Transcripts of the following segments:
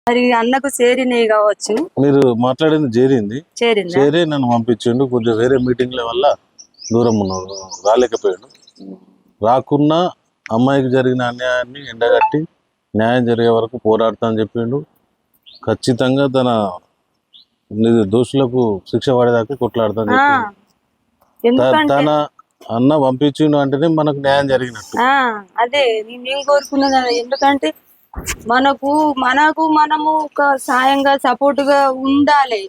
మరి అన్నకు చేరినవి కావచ్చు. మీరు మాట్లాడింది చేరింది, చేరిందా? చేరి నన్ను పంపించిండు. కొంచెం వేరే మీటింగ్ల వల్ల దూరం ఉన్నాడు, రాలేకపోయాడు. రాకున్నా అమ్మాయికి జరిగిన అన్యాయాన్ని ఎండగట్టి న్యాయం జరిగే వరకు పోరాడతా అని చెప్పిండు. ఖచ్చితంగా తన దోషులకు శిక్ష పడేదాకా కొట్లాడతా అని చెప్పిండు. తన అన్న పంపించిండు అంటేనే మనకు న్యాయం జరిగినట్టు. అదే నేను కోరుకున్నా కదా. ఎందుకంటే మనకు మనము ఒక సాయంగా సపోర్ట్ గా ఉండాలి.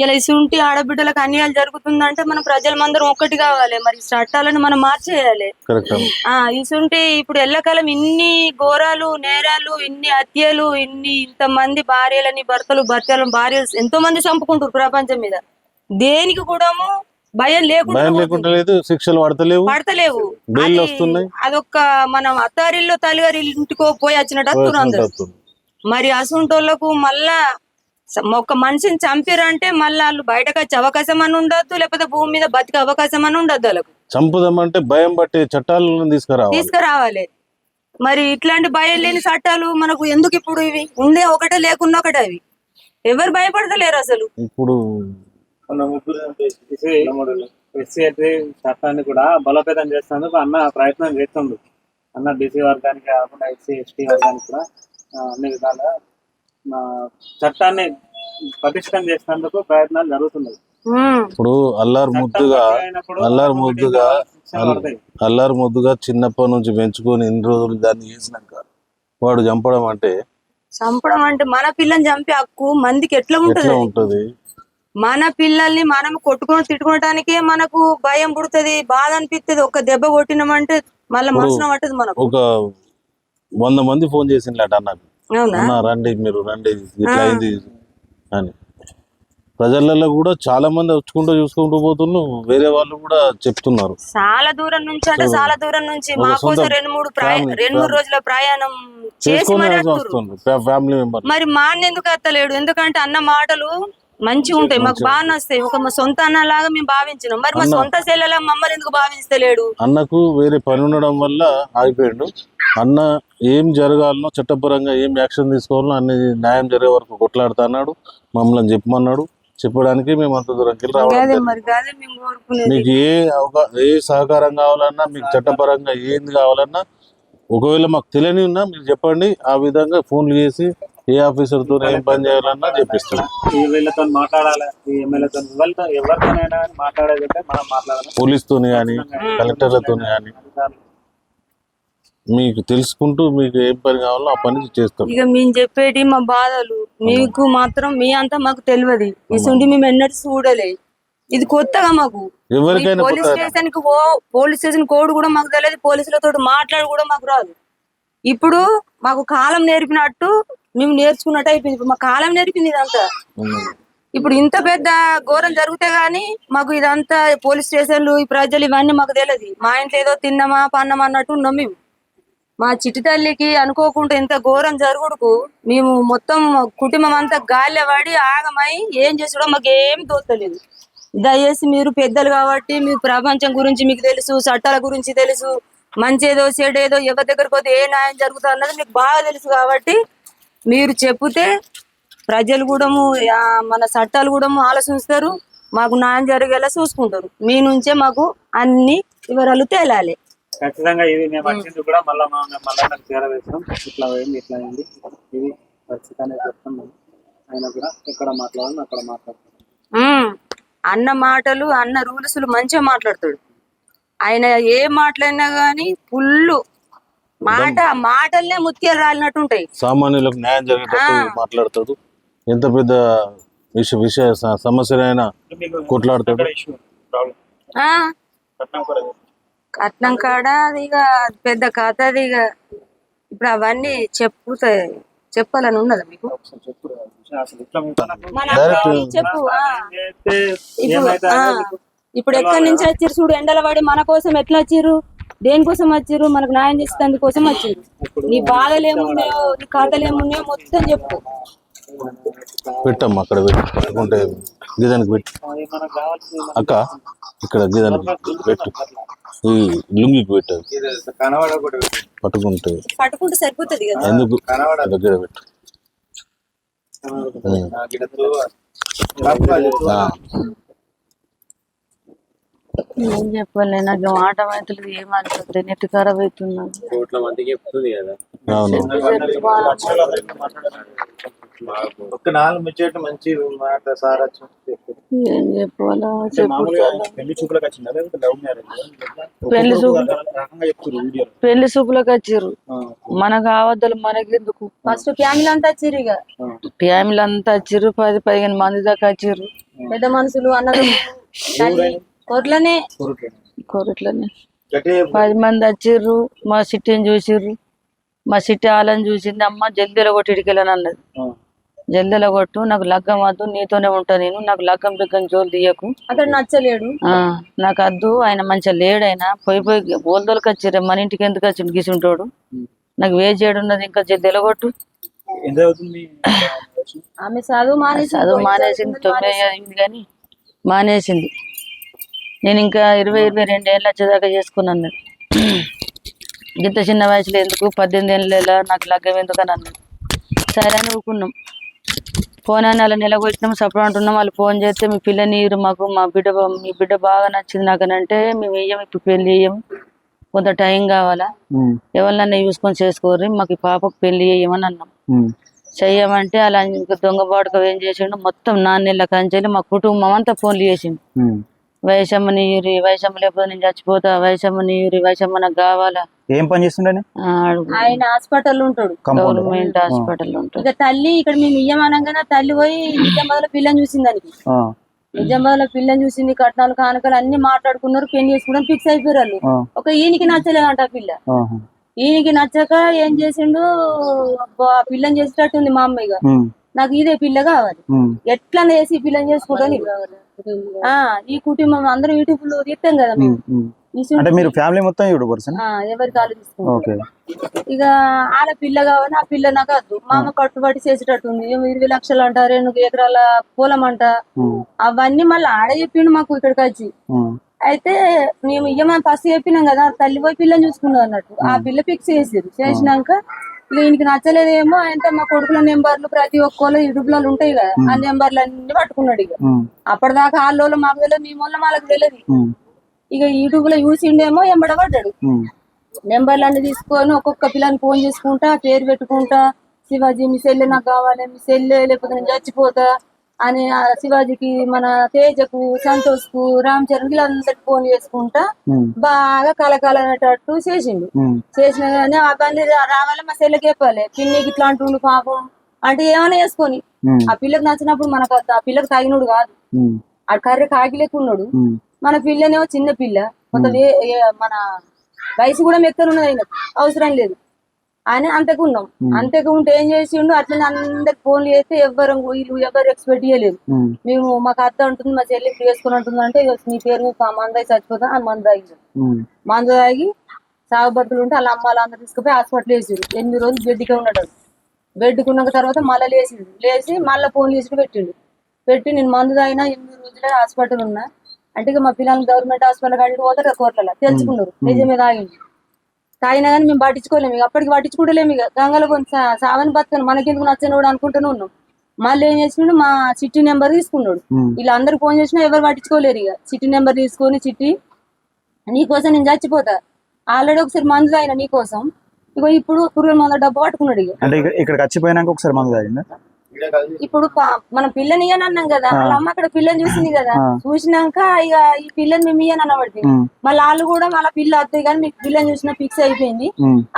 ఇలా ఇసుంటి ఆడబిడ్డలకు అన్యాయాలు జరుగుతుందంటే మన ప్రజలందరం ఒక్కటి కావాలి. మరి చట్టాలను మనం మార్చేయాలి. ఇసుంటి ఇప్పుడు ఎల్లకాలం ఇన్ని ఘోరాలు, నేరాలు, ఇన్ని హత్యలు, ఇంతమంది భార్యలని భర్తలను భార్యలు ఎంతో మంది చంపుకుంటారు ప్రపంచం మీద. దేనికి కూడా భయం లేకుండా శిక్షలు పడతలేవు. అదొక్క మనం అత్తారిల్లో తల్లిగారి ఇంటికో పోయి వచ్చినట్టు. మరి అసుంటోళ్లకు మళ్ళా ఒక మనిషిని చంపారంటే మళ్ళీ వాళ్ళు బయటకు వచ్చే అవకాశం అని ఉండద్దు, లేకపోతే భూమి మీద బతికే అవకాశం అని ఉండద్దు. వాళ్ళకు చంపుదామంటే భయం పట్టే చట్టాలను తీసుకురావాలి. మరి ఇట్లాంటి భయం లేని చట్టాలు మనకు ఎందుకు? ఇప్పుడు ఇవి ఉండే ఒకటే లేకున్నా ఒకటే. అవి ఎవరు భయపడతలేరు అసలు. ఇప్పుడు చట్టాన్ని కూడా బలోపేతం చేసేందుకు అన్న ప్రయత్నం చేస్తుండ్రు. అన్న బీసీ వర్గానికి కాకుండా ఎస్సీ ఎస్టీ వర్గానికి కూడా అన్ని విధాలుగా చట్టాన్ని పటిష్టం చేసేందుకు ప్రయత్నాలు జరుగుతున్నాయి. ఇప్పుడు అల్లారు ముద్దుగా చిన్నప్పటి నుంచి పెంచుకొని ఇన్ని రోజులు దాన్ని చేసినాక వాడు చంపడం అంటే మన పిల్లని చంపే హక్కు మందికి ఎట్లా ఉంటది? మన పిల్లల్ని మనం కొట్టుకుని తిట్టుకోవటానికే మనకు భయం పుడుతుంది, బాధ అనిపిస్తుంది. ఒక దెబ్బ కొట్టినామంటే మళ్ళీ మనసున పట్టదు. మనకు ఒక 100 మంది ఫోన్ చేసిందట అన్నకు, రండి మీరు రండి ఇట్లా అయింది అని. ప్రజలలో కూడా చాలా మంది వచ్చుకుంటూ చూసుకుంటూ పోతున్నారు. వేరే వాళ్ళు కూడా చెప్తున్నారు. చాలా దూరం నుంచి అంటే చాలా దూరం నుంచి మా కోసం 2-3 రోజుల ప్రయాణం చేసి ఫ్యామిలీ మెంబర్. మరి మా అన్న ఎందుకు అత్తలేడు? ఎందుకంటే అన్న మాటలు మంచిగా ఉంటాయి, మాకు బాగా నస్తాయి. ఒక మా సొంత అన్నలాగా మేము భావించినాం. మరి మా సొంత చెల్లెలా మమ్మల్ని ఎందుకు భావిస్తలేడు? అన్నకు వేరే పని ఉండడం వల్ల ఆగిపోయాడు. అన్న ఏం జరగాలనో చట్టపరంగా ఏం యాక్షన్ తీసుకోవాలో అన్ని న్యాయం జరిగే వరకు కొట్లాడుతా అన్నాడు. మమ్మల్ని చెప్పమన్నాడు. చెప్పడానికి మేము అంత దూరంకి రావాలి. మీకు ఏ సహకారం కావాలన్నా, మీకు చట్టపరంగా ఏంది కావాలన్నా, ఒకవేళ మాకు తెలియని ఉన్నా మీరు చెప్పండి. ఆ విధంగా ఫోన్లు చేసి ఏ ఆఫీసర్ తో ఏం పని చేయాలన్నా చెప్పిస్తాం. పోలీసుతో కానీ కలెక్టర్లతో కానీ మీకు తెలుసుకుంటూ మీకు ఏం పని కావాలో ఆ పని చేస్తాం. ఇక మేము చెప్పేటి మా బాధలు మీకు మాత్రం మీ అంతా మాకు తెలియదు. ఇసుంటి మేము ఎన్నడూ చూడలే. ఇది కొత్తగా మాకు. ఎవరికైనా పోలీస్ స్టేషన్ కోడ్ కూడా మాకు తెలియదు. పోలీసులతో మాట్లాడి కూడా మాకు రాదు. ఇప్పుడు మాకు కాలం నేర్పినట్టు మేము నేర్చుకున్నట్టు అయిపోయింది. ఇప్పుడు మా కాలం నేర్పింది ఇదంతా. ఇప్పుడు ఇంత పెద్ద ఘోరం జరిగితే గానీ మాకు ఇదంతా పోలీస్ స్టేషన్లు, ఈ ప్రజలు ఇవన్నీ మాకు తెలియదు. మా ఇంట్లో ఏదో తిన్నామా పన్నామా అన్నట్టు ఉన్నాం మేము. మా చిట్టి తల్లికి అనుకోకుండా ఇంత ఘోరం జరుగుడుకు మేము మొత్తం కుటుంబం అంతా గాలి పడి ఆగమై ఏం చేసుడో మాకు ఏం తోస్తలేదు. దయచేసి మీరు పెద్దలు కాబట్టి మీ ప్రపంచం గురించి మీకు తెలుసు, చట్టాల గురించి తెలుసు, మంచేదో చెడేదో ఎవరి దగ్గరకు పోతే ఏ న్యాయం జరుగుతుంది అన్నది మీకు బాగా తెలుసు. కాబట్టి మీరు చెప్తే ప్రజలు కూడా మన చట్టాలు కూడా ఆలోచిస్తారు, మాకు న్యాయం జరిగేలా చూసుకుంటారు. మీ నుంచే మాకు అన్ని వివరాలు తేలాలి. ఖచ్చితంగా ఇది మేము వచ్చింది కూడా మళ్ళీ చేరవేస్తాం. ఇట్లా అయింది ఇట్లా అయింది ఇది ఖచ్చితంగా చెప్తాం. ఆయన కూడా ఎక్కడ మాట్లాడాలి అక్కడ మాట్లాడతాం. అన్న మాటలు, అన్న రూల్స్లు మంచిగా మాట్లాడతాడు. ఆయన ఏ మాట్లాడినా గానీ ఫుల్ మాటలనే ముత్యాలు రాలినట్టు ఉంటాయి. సామాన్యులకు న్యాయం జరిగేటట్టు మాట్లాడతాడు. ఎంత పెద్ద విషయ సమస్యలైనా కొట్లాడతాడు. కట్నం కాడ అది ఇక పెద్ద కథ. అది ఇక ఇప్పుడు అవన్నీ చెప్పాలని ఉన్నదా మీకు? చెప్పు. ఇప్పుడు ఎక్కడి నుంచి వచ్చిర్రు చూడు, ఎండల పడి మన కోసం ఎట్లా వచ్చిర్రు, దేనికోసం వచ్చిర్రు? మనకు న్యాయం చేసేందుకు కోసం వచ్చిర్రు. నీ బాధలు ఏమున్నాయో, నీ కథలు ఏమున్నాయో మొత్తం చెప్పు. పెట్టమ్మా అక్కడ పెట్టుకుంటే గిదానికి పెట్టు. అక్క ఇక్కడ గిదానికి పెట్టు, ఈ లుంగికి పెట్టు. పట్టుకుంటే సరిపోతుంది కదా. ఎందుకు దగ్గర పెట్టు. ఏం చెప్పాలి నాకు మాట అవుతుంది, ఏం అనిపిస్తుంది, నెట్ ఖరాబ్ అవుతున్నాను. కోట్ల మందికి చెప్తుంది కదా. అవును. ఒక 4 ముచ్చట్లు మంచి మాట సార్ ఏం చెప్పాలా మామూలుగా పెళ్లి చూపులకు వచ్చిందా లేకపోతే లవ్ మ్యారేజ్ పెళ్లి చూపు రకంగా చెప్తారు వీడియో. పెళ్లి చూపులకు వచ్చారు. మనకు ఆవద్దలు మనకెందుకు, ఫస్ట్ ఫ్యామిలీ అంతా వచ్చిర్రు, ఇక ఫ్యామిలీ అంతా వచ్చారు, 10-15 మంది దాకా వచ్చారు. పెద్ద మనుషులు అన్నది కొట్లనే కోరట్లనే 10 మంది వచ్చిర్రు. మా సిట్టిని చూసిర్రు, మా సిట్టి వాళ్ళని చూసింది. అమ్మ జల్దీలో కొట్టి ఇడికెళ్ళని అన్నది. జల్దీలో కొట్టు, నాకు లగ్గం వద్దు, నీతోనే ఉంటా నేను, నాకు లగ్గం బిగ్గం జోలు తీయకు, అతడు నచ్చలేడు. నాకు వద్దు, ఆయన మంచిగా లేడు, ఆయన పోయి బోల్దోలకి వచ్చిర్రు, మన ఇంటికి ఎందుకు వచ్చి గిసుంటాడు, నాకు వేజ్ చేయడం ఉన్నది, ఇంకా జల్దీలో కొట్టు. ఎంత అవుతుంది ఆమె చదువు మానేసింది 9 అయింది కానీ మానేసింది. నేను ఇంకా 20-22 ఏళ్ళు వచ్చేదాకా చేసుకున్నాను. ఇంత చిన్న వయసులో ఎందుకు, 18 ఏళ్ళ నాకు లగ్గం ఎందుకు అని అన్నాడు. సరే అని ఊరుకున్నాం. ఫోన్ అని అలా నిలగొచ్చినాం, సపోర్ట్ అంటున్నాం. వాళ్ళు ఫోన్ చేస్తే మీ పిల్లని మాకు మీ బిడ్డ బాగా నచ్చింది నాకు అని అంటే, మేము వెయ్యం, ఇప్పుడు పెళ్లి చెయ్యం, కొంత టైం కావాలా, ఎవరినన్నా చూసుకొని చేసుకోర్రి, మాకు ఈ పాపకు పెళ్లి చెయ్యమని అన్నాం. చెయ్యమంటే అలా ఇంకా దొంగ బాడుక ఏం చేసిండు, మొత్తం 4 నెలల కంచెలు మా కుటుంబం అంతా ఫోన్లు చేసిండు. వైశమ్మ నీరు, వైశమ్మ లేకపోతే నేను చచ్చిపోతా, వైశమ్మ నీరు, వైశమ్మ నాకు కావాలా. ఏం పని చేస్తుండే ఆయన హాస్పిటల్ ఉంటాడు, గవర్నమెంట్ హాస్పిటల్ ఉంటాడు. ఇక తల్లి ఇక్కడ మేము ఇయ్యమనగానే తల్లి పోయి నిజామాబాద్ పిల్లని చూసింది. దానికి నిజామాబాద్ పిల్లని చూసింది, కట్నాలు కానుకలు అన్ని మాట్లాడుకున్నారు, పెళ్లి చేసుకోవడం ఫిక్స్ అయిపోయారు వాళ్ళు. ఒక ఈయనకి నచ్చలేదంట ఆ పిల్ల. ఈయనకి నచ్చక ఏం చేసిండు, ఆ పిల్లని చేసేటట్టుంది మా అమ్మ. ఇక నాకు ఇదే పిల్ల కావాలి, ఎట్లా చేసి ఈ పిల్లని చేసుకుంటాను. ఈ కుటుంబం అందరూ యూట్యూబ్ తీస్తాం కదా మేము, అంటే మీరు ఫ్యామిలీ మొత్తం యూట్యూబర్స్ ఎవరికి ఆలోచిస్తాం. ఇక ఆడ పిల్ల కావాలి, ఆ పిల్ల నాకు వద్దు. మా అమ్మ కట్టుబడి చేసేటట్టుంది, 20 లక్షలు అంట, 2 ఎకరాల పొలం అంట, అవన్నీ మళ్ళీ ఆడ చెప్పిండు మాకు ఇక్కడికి వచ్చి. అయితే మేము ఇయ్యమని ఫస్ట్ చెప్పినాం కదా, తల్లి పోయి పిల్లని చూసుకున్నాం అన్నట్టు. ఆ పిల్ల ఫిక్స్ చేసారు. చేసినాక ఇక ఈయనకి నచ్చలేదేమో, అంటే మా కొడుకుల నెంబర్లు ప్రతి ఒక్కళ్ళు యూట్యూబ్ లో ఉంటాయి కదా, ఆ నెంబర్లు అన్ని పట్టుకున్నాడు. ఇక అప్పటిదాకా వాళ్ళలో మాకు తెలియదు, మీ వల్ల వాళ్ళకి తెలియదు. ఇక యూట్యూబ్ లో చూసిండేమో ఎంబడబడ్డాడు. నెంబర్లు అన్ని తీసుకొని ఒక్కొక్క పిల్లని ఫోన్ చేసుకుంటా, పేరు పెట్టుకుంటా, శివాజీ మీ సెల్లె నాకు కావాలి, మీ సెల్లె లేకపోతే నేను చచ్చిపోతా అని శివాజీకి, మన తేజకు, సంతోష్ కు, రామ్ చరణ్ కి అందరికి ఫోన్ చేసుకుంటా బాగా కలకాలనేటట్టు చేసిండు. చేసినా కానీ ఆ బండి రావాలి, మా సెల్లెకి చెప్పాలి, పిన్నికి ఇట్లా అంటుండు పాపం అంటే ఏమైనా చేసుకొని. ఆ పిల్లకి నచ్చినప్పుడు మనకు ఆ పిల్లకి తగినోడు కాదు, ఆ కర్రె కాకి లేకున్నాడు. మన పిల్లనేమో చిన్న పిల్ల, కొంత మన వయసు కూడా మెత్తనున్నది, అయినా అవసరం లేదు అని అంతకున్నాం. అంతకు ఉంటే ఏం చేసిండు, అట్లనే అందరికి ఫోన్లు చేస్తే వీళ్ళు ఎవరు ఎక్స్పెక్ట్ చేయలేదు. మేము మాకు అత్త ఉంటుంది, మా చెల్లి వేసుకుని ఉంటుంది అంటే, నీ పేరు మందాయి చచ్చిపోతాం అని మందు తాగి మందు తాగి సాగుబద్దులు ఉంటే వాళ్ళ అమ్మాలు అందరు తీసుకుపోయి హాస్పిటల్ వేసారు. 8 రోజులు బెడ్కే ఉన్నాడు. బెడ్కున్నాక తర్వాత మళ్ళీ లేచి మళ్ళీ ఫోన్ చేసి పెట్టి నేను మందు తాగినా 8 రోజులే హాస్పిటల్ ఉన్నా అంటే, ఇక మా పిల్లల్ని గవర్నమెంట్ హాస్పిటల్ కాడికి పోతారు, కోట్ల తెలుసుకున్నారు నిజమే తాగింది. తాగినా కానీ మేము పట్టించుకోలేము. ఇక అప్పటికి పట్టించుకోలేము. ఇక గంగలో కొంచెం సావని బతకను, మనకెందుకు నచ్చని కూడా అనుకుంటూనే ఉన్నాం. మళ్ళీ ఏం చేసినాడు, మా చిట్టి నెంబర్ తీసుకున్నాడు. ఇలా అందరు ఫోన్ చేసినా ఎవరు పట్టించుకోలేరు. ఇక చిట్టి నెంబర్ తీసుకొని, చిట్టి నీకోసం నేను చచ్చిపోతా, ఆల్రెడీ ఒకసారి మందు తాగిన నీకోసం, ఇక ఇప్పుడు పురుగుల మందు డబ్బు పట్టుకున్నాడు. ఇక అంటే ఇక్కడికి వచ్చిపోయినాక ఒకసారి మందు తాగిందా. ఇప్పుడు మనం పిల్లని ఇయ్యని అన్నాం కదా, వాళ్ళ అమ్మ అక్కడ పిల్లని చూసింది కదా, చూసినాక ఇక ఈ పిల్లని మేము ఇయ్యని అన్నబడి మళ్ళీ వాళ్ళు కూడా మళ్ళీ పిల్ల వద్దు కానీ మీకు పిల్లని చూసినా ఫిక్స్ అయిపోయింది,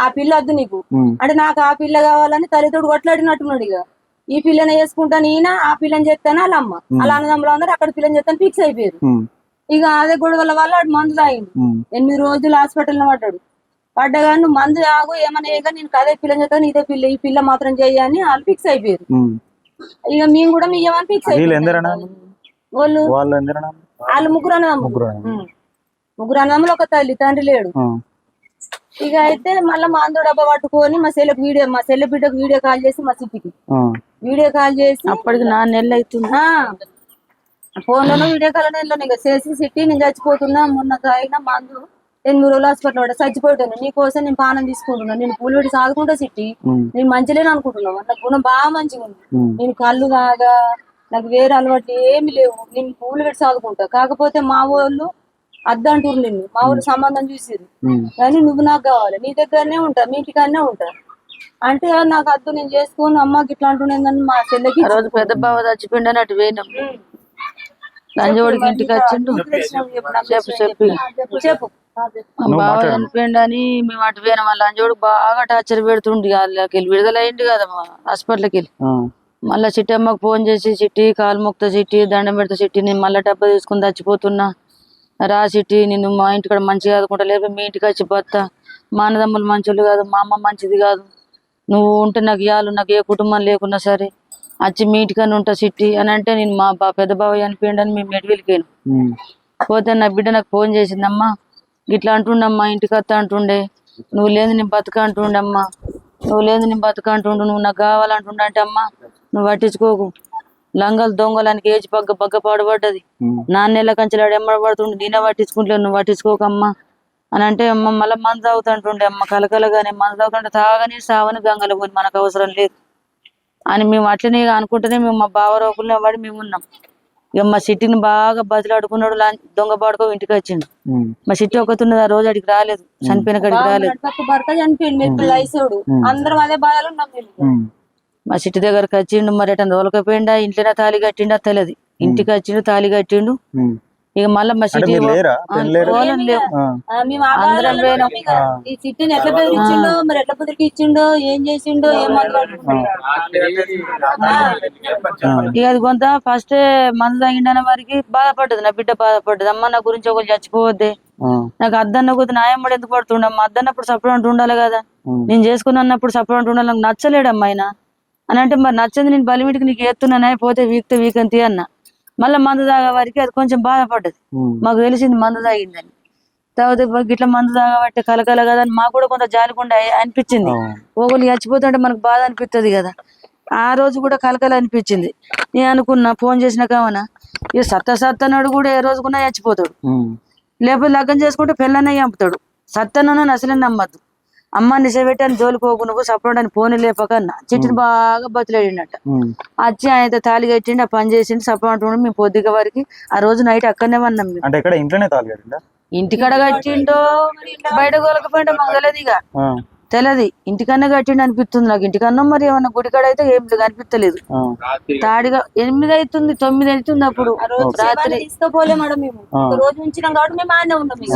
ఆ పిల్ల వద్దు నీకు అంటే, నాకు ఆ పిల్ల కావాలని తల్లితోడు కొట్లాడినట్టున్నాడు. ఇక ఈ పిల్లని వేసుకుంటాను ఈయన, ఆ పిల్లని చెప్తాను వాళ్ళ అమ్మ, అలా అన్నదమ్ములు అందరూ అక్కడ పిల్లని చెప్తాను ఫిక్స్ అయిపోయారు. ఇక అదే గొడవల వల్ల వాడు మందు తాగిండు. 8 రోజులు హాస్పిటల్లో పడ్డాడు. పడ్డగాని నువ్వు మందు ఆగు ఏమన్నా వేయగా నేను అదే పిల్లని చెప్తాను, ఇదే పిల్ల, ఈ పిల్ల మాత్రం చెయ్యని వాళ్ళు ఫిక్స్ అయిపోయారు. ఇక మేము కూడా మీ ఏమని ఫిక్స్ అయిపోయాం. వాళ్ళు ముగ్గురు అన్నదమ్ములు, ఒక తల్లి తండ్రి లేడు. ఇక అయితే మళ్ళీ మా అందరూ డబ్బా పట్టుకొని మా సెల్లె బిడ్డకు వీడియో కాల్ చేసి, మా సిట్టికి వీడియో కాల్ చేసి, అప్పటికి 4 నెలలు అవుతుంది, ఫోన్ లోనూ వీడియో కాల్ ఇక చేసి, సిట్టి నేను చచ్చిపోతున్నా, మొన్న తాగిన మందు 8 రోజులు హాస్పిటల్ పడ్డా చచ్చిపోయాను. నీ కోసం నేను పానం తీసుకుంటున్నా, నేను పూలు పెట్టి సాదుకుంటా సిట్టి, నేను మంచిలేని అనుకుంటున్నావు. నాకు గుణం బాగా మంచిగా ఉంది. నేను కళ్ళు కాగా నాకు వేరే అలవాట్లు ఏమి లేవు, నేను పూలు పెట్టి సాదుకుంటా. కాకపోతే మా వాళ్ళు అద్దంటారు నిన్ను, మా వాళ్ళు సంబంధం చూసిరు కానీ నువ్వు నాకు కావాలి, నీ దగ్గరనే ఉంటా, మీ ఇంటికాడనే ఉంటా అంటే నాకు అద్దు, నేను చేసుకొని అమ్మకి ఇట్లా అంటున్నాను. మా చెల్లెకి ఆ రోజు పెద్ద బావ చచ్చిపోయిండని అటు పోయినాం. లంజోడికి ఇంటికి వచ్చిండు. చెప్పు బావ చనిపోయిండని మేము అటు పోయినాం. వాళ్ళ లంజోడు బాగా టార్చర్ పెడుతుండి. వాళ్ళకి వెళ్ళి విడుదల అయింది కదా హాస్పిటల్కి వెళ్ళి. మళ్ళా చిట్టి అమ్మకు ఫోన్ చేసి, చిట్టి కాలు మొక్త చిట్టి, దండం పెడతా చిట్టి, నేను మళ్ళీ డబ్బా తీసుకుని చచ్చిపోతున్నా రా చిట్టి, నిన్ను మా ఇంటికాడ మంచిగా చదువుకుంటా, లేకపోతే మీ ఇంటికి వచ్చి పోతా, మా అన్నదమ్ములు మంచోళ్ళు కాదు, మా అమ్మ మంచిది కాదు, నువ్వు ఉంటే నాకు ఇవ్వాలి, నాకు ఏ కుటుంబం లేకున్నా సరే వచ్చి మీ ఇంటికన్నా ఉంటా చిట్టి అని అంటే, నేను మా పెద్ద బావ చనిపోయిండని మేము మెడివెళ్ళిపోయాను. పోతే నా బిడ్డ నాకు ఫోన్ చేసిందమ్మా, ఇట్లా అంటుండమ్మా, ఇంటికి వస్తా అంటుండే, నువ్వు లేదు నేను బతుక అంటుండే అమ్మా, నువ్వు లేదు నేను బతుక అంటుండు, నువ్వు నాకు కావాలంటుండే అంటే అమ్మా నువ్వు పట్టించుకోకు, లంగలు దొంగలానికి ఏజ్ బగ్గ పాడుపడ్డది, నాన్నెళ్ళ కంచెలాడు ఎమ్మడబడుతుండే, నేనే పట్టించుకుంటలేదు, నువ్వు పట్టించుకోకమ్మా అని అంటే, అమ్మ మళ్ళీ మందు తాగుతుంటుండే అమ్మ కలకలగానే, మందు తాగుతుంటే తాగని సావని గంగలు పోయి మనకు అవసరం లేదు అని మేము అట్లనే అనుకుంటేనే మేము మా బావ రోకుల్లో పడి మేము ఉన్నాం. ఇక మా సిట్టిని బాగా బతిలాడుకున్నాడు, దొంగ పాడుకో ఇంటికి వచ్చిండు. మా సిట్టి ఒకతున్నది ఆ రోజు అడిగి రాలేదు, చనిపోయిన కాడికి రాలేదు. భర్త చనిపోయింది, మీరు పిల్లైసోడు అందరం అదే బాధలు ఉన్నాం మేము. మా సిట్టి దగ్గరకు వచ్చిండు, మరి ఎటన్నా తోలకపోయిండా, ఇంట్లోనే తాళి కట్టిండా తెలియదు, ఇంటికి వచ్చిండు తాళి కట్టిండు. ఇక మళ్ళీ మా సిటీ మేము అందరం పోయినాం. ఈ సిట్టిని ఎట్లా బెదిరించిండో, మరి ఎట్లా బెదిరికి ఇచ్చిండో, ఏం చేసిండో, ఏం ఇక అది కొంత ఫస్ట్ మందు తాగిండన్న వారికి బాధపడ్డది, నా బిడ్డ బాధపడ్డది, అమ్మ నా గురించి ఒకరు చచ్చిపోవద్దే, నాకు అద్దన్న కొద్ది నాయమ్మడి ఎందుకు పడుతుండమ్మా, అద్దన్నప్పుడు సపోర్ట్ అంటూ ఉండాలి కదా, నేను చేసుకుని అన్నప్పుడు సపోర్ట్ అంటూ ఉండాలి, నాకు నచ్చలేడమ్మా ఆయన అని అంటే, మరి నచ్చంది నేను బలిమిటికి నీకు ఎత్తున్నానే, పోతే వీక్తే వీకంతి అన్న. మళ్ళీ మందు తాగే వారికి అది కొంచెం బాధపడ్డది, మాకు తెలిసింది మందు తాగిందని. తర్వాత గిట్లా మందు తాగబట్టే కలకల కదా అని మాకు కూడా కొంత జాలికుండా అనిపించింది. ఒకళ్ళు చచ్చిపోతుంటే మనకు బాధ అనిపిస్తుంది కదా, ఆ రోజు కూడా కలకల అనిపించింది. నేను అనుకున్నా ఫోన్ చేసిన కావనా, ఇక సత్తనాడు కూడా ఏ రోజు కూడా చచ్చిపోతాడు, లేకపోతే లగ్గం చేసుకుంటే పెళ్ళనే చంపుతాడు, సత్తనని అసలే నమ్మద్దు. అమ్మ నిజబెట్టాను జోలికోకు, నువ్వు సపోర్ట్ అని పోనీ లేపకన్నా చిట్టిని బాగా బతులాడినట్ట. వచ్చి ఆయన తాళి కట్టిండి, ఆ పని చేసిండు, సపోర్ట్ ఉండి మేము పొద్దుగా వారికి ఆ రోజు నైట్ అక్కడనే వన్నాం. ఇంటికాడ కట్టిండో బయట కోలకపోయిండో మాకు తెలియదు, ఇక తెలియదు, ఇంటికన్నా కట్టిండు అనిపిస్తుంది నాకు. ఇంటికన్నా మరి ఏమన్నా గుడికాడ అయితే ఏం కనిపించలేదు. తాడిగా 8 అవుతుంది 9 అవుతుంది అప్పుడు రాత్రి.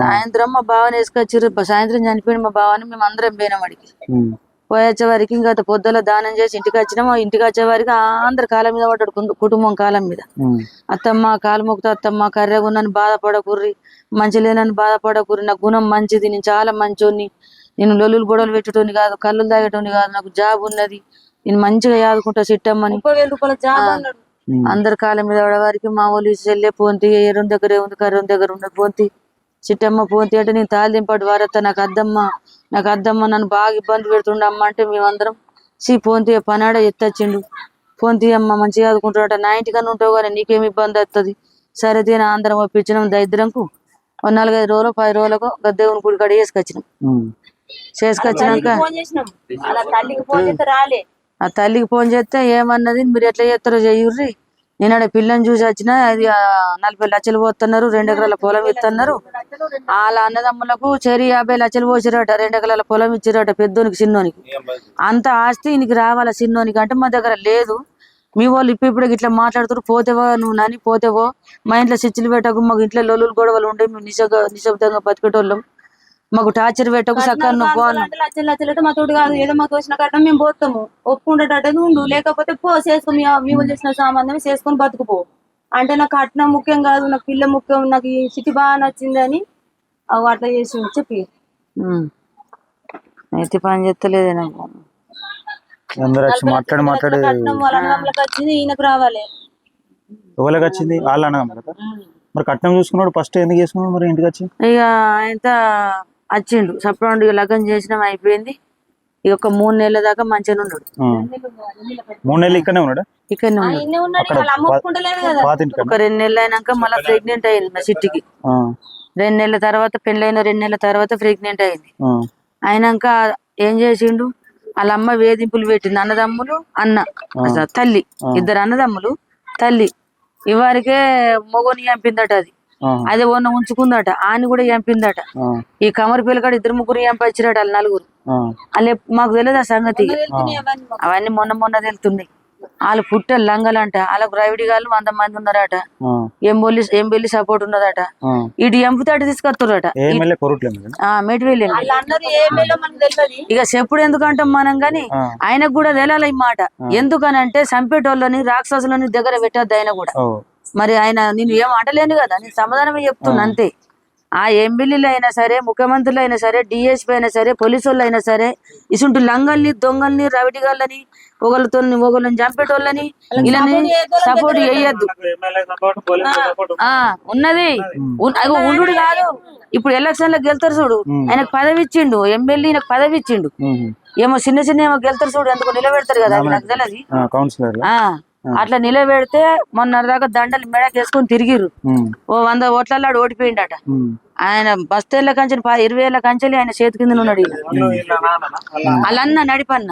సాయంత్రం మా బావని వేసుకొచ్చారు, సాయంత్రం చనిపోయిన మా బావని మేము అందరం పోయినాం అడిగి. పోయొచ్చే వారికి ఇంకా పొద్దుల దానం చేసి ఇంటికి వచ్చినాము. ఇంటికి వచ్చే వారికి అందరు కాలం మీద పడ్డాడు, కుటుంబం కాలం మీద. అత్తమ్మ కాలు మొక్కుతా, అత్తమ్మ కర్రెగున్నాను బాధపడకుర్రి, మంచి లేనని బాధపడకుర్రి, నా గుణం మంచిది, నేను చాలా మంచోని, నేను లొల్లులు గొడవలు పెట్టేటోని కాదు, కళ్ళు తాగేటోని కాదు, నాకు జాబ్ ఉన్నది, నేను మంచిగా యాదుకుంటా చిట్టమ్మని. 30,000 రూపాయల జాబ్ అన్నాడు. అందరి కాలం మీద పడేవారికి మా వాళ్ళు చెల్లె పోంతి, ఎరుని దగ్గర ఉంది కర్రం దగ్గర ఉన్నది పోంతి, చిట్టమ్మ పోంతి అంటే నేను తాళి దింపాడు వారత్త, నాకు అద్దమ్మ నన్ను బాగా ఇబ్బంది పెడుతుండ అమ్మ అంటే మేమందరం పోంతి పనాడ ఎత్తచ్చిండు. పోంతి అమ్మ మంచిగా చదువుకుంటాడట, నా ఇంటికన్నా ఉంటావు కానీ నీకేమి ఇబ్బంది వస్తుంది, సరే తీన అందరం ఒప్పించినాం. దరిద్రంకు 4-5 రోజులు 10 రోజులకు దేవుని గుడి కాడ చేసుకొచ్చినాం. చేసుకొచ్చినాక ఆ తల్లికి ఫోన్ చేస్తే ఏమన్నది, మీరు ఎట్లా చేస్తారో చెయ్యుర్రి, నేను ఆడ పిల్లని చూసి వచ్చిన, అది 40 లక్షలు పోతున్నారు, 2 ఎకరాల పొలం ఇస్తున్నారు, వాళ్ళ అన్నదమ్ములకు 50 లక్షలు పోసిరట, 2 ఎకరాల పొలం ఇచ్చిరట పెద్దోనికి చిన్నోనికి, అంత ఆస్తి ఈయనకి రావాలా చిన్నోనికి అంటే మా దగ్గర లేదు, మీ వాళ్ళు ఇప్పుడు ఇట్లా మాట్లాడుతారు, పోతేవో నువ్వు నని పోతేవో, మా ఇంట్లో స్విచ్లు పెట్టకు, మాకు ఇంట్లో లొల్లులు గొడవలు ఉండే, మేము నిశ్శబ్దంగా బతికేటోళ్ళం, మాకు టార్చర్ పెట్టకు, చక్కగా నువ్వు లక్షలు మా తోడు కాదు, ఏదో మాకు వచ్చిన కట్నం మేము పోతాము, ఒప్పుకుంటేటట్టు ఉండు, లేకపోతే పో చేసుకో, మీ వాళ్ళు చేసిన సంబంధం చేసుకొని బతుకుపో అంటే, నాకు కట్నం ముఖ్యం కాదు, నాకు పిల్ల ముఖ్యం, నాకు ఈ సిటీ బాగా నచ్చిందని అట్లా చేసి చెప్పి అయితే పని చేస్తలేదే నాకు. కట్నం వాళ్ళ అన్నదమ్ములకు వచ్చింది, ఈయనకు రావాలి. ఎవరికి వచ్చింది? వాళ్ళ అన్నదమ్ములకా? మరి కట్నం చూసుకున్నాడు ఫస్ట్ ఎందుకు చేసుకున్నాడు మరి ఇంటికి వచ్చి? ఇక ఆయన వచ్చిండు సప్రౌండ్, ఇక లగ్నం చేసినాం అయిపోయింది. ఇక ఒక 3 నెలల దాకా మంచిగా ఉన్నాడు. 3 నెలలు ఇక్కడనే ఉన్నాడు. ఇక్కడనే ఉన్నాడు. ఒక 2 నెలలు అయినాక మళ్ళీ ప్రెగ్నెంట్ అయింది మా సిట్టికి. 2 నెలల తర్వాత పెళ్ళైన 2 నెలల తర్వాత ప్రెగ్నెంట్ అయింది. అయినాక ఏం చేసిండు, వాళ్ళ అమ్మ వేధింపులు పెట్టింది. అన్నదమ్ములు అసలు తల్లి, 2 అన్నదమ్ములు తల్లి. ఇవరికే మొగని చంపిందట. అదే ఉన్న ఉంచుకుందట. ఆయన కూడా చంపిందట. ఈ కమరి పిల్లకాడ 2 ముగ్గురు చంపచ్చిరట. వాళ్ళు 4. వాళ్ళు మాకు తెలియదు ఆ సంగతి. అవన్నీ మొన్న తెలుతున్నాయి. వాళ్ళు పుట్టే లంగలంట. వాళ్ళకు రైవిడి గాళ్ళు 100 మంది ఉన్నారట. ఎంబెల్లి సపోర్ట్ ఉన్నదట. ఇటు ఎంపుతాట తీసుకొస్తారట. మేటివెళ్ళి ఇక చెప్పుడు ఎందుకంటాం మనం గాని ఆయనకు కూడా తెలాలి ఈ మాట. ఎందుకనంటే చంపేటోళ్ళని రాక్షసులని దగ్గర పెట్టద్దు ఆయన కూడా. మరి ఆయన నేను ఏం అంటలేను కదా, నేను సమాధానమే చెప్తున్నా అంతే. ఆ ఎంబీలు అయినా సరే, ముఖ్యమంత్రులు అయినా సరే, డిఎస్పీ అయినా సరే, పోలీసు వాళ్ళు అయినా సరే, ఇసుంటి లంగల్ని దొంగల్ని రవిటిగాళ్ళని ఒకళ్ళని చంపేటోళ్ళని ఇలాని సపోర్ట్ చేయొద్దు. ఉన్నది ఉండు కాదు. ఇప్పుడు ఎలక్షన్ లో గెలుతారు చూడు, ఆయనకు పదవి ఇచ్చిండు. ఎమ్మెల్యే నాకు పదవి ఇచ్చిండు. ఏమో చిన్న ఏమో గెలుతారు చూడు, ఎందుకు నిలబెడతారు కదా, నాకు తెలియదు. అట్లా నిలబెడితే మొన్న దాకా దండలు మెడకేసుకొని తిరిగిర్రు. ఓ 100 ఓట్లలో ఓడిపోయిండట. ఆయన బస్తేళ్ల కంచెలు 20 ఏళ్ల కంచెలు ఆయన చేతి కింద ఉన్నాడు. వాళ్ళన్న నడిపన్న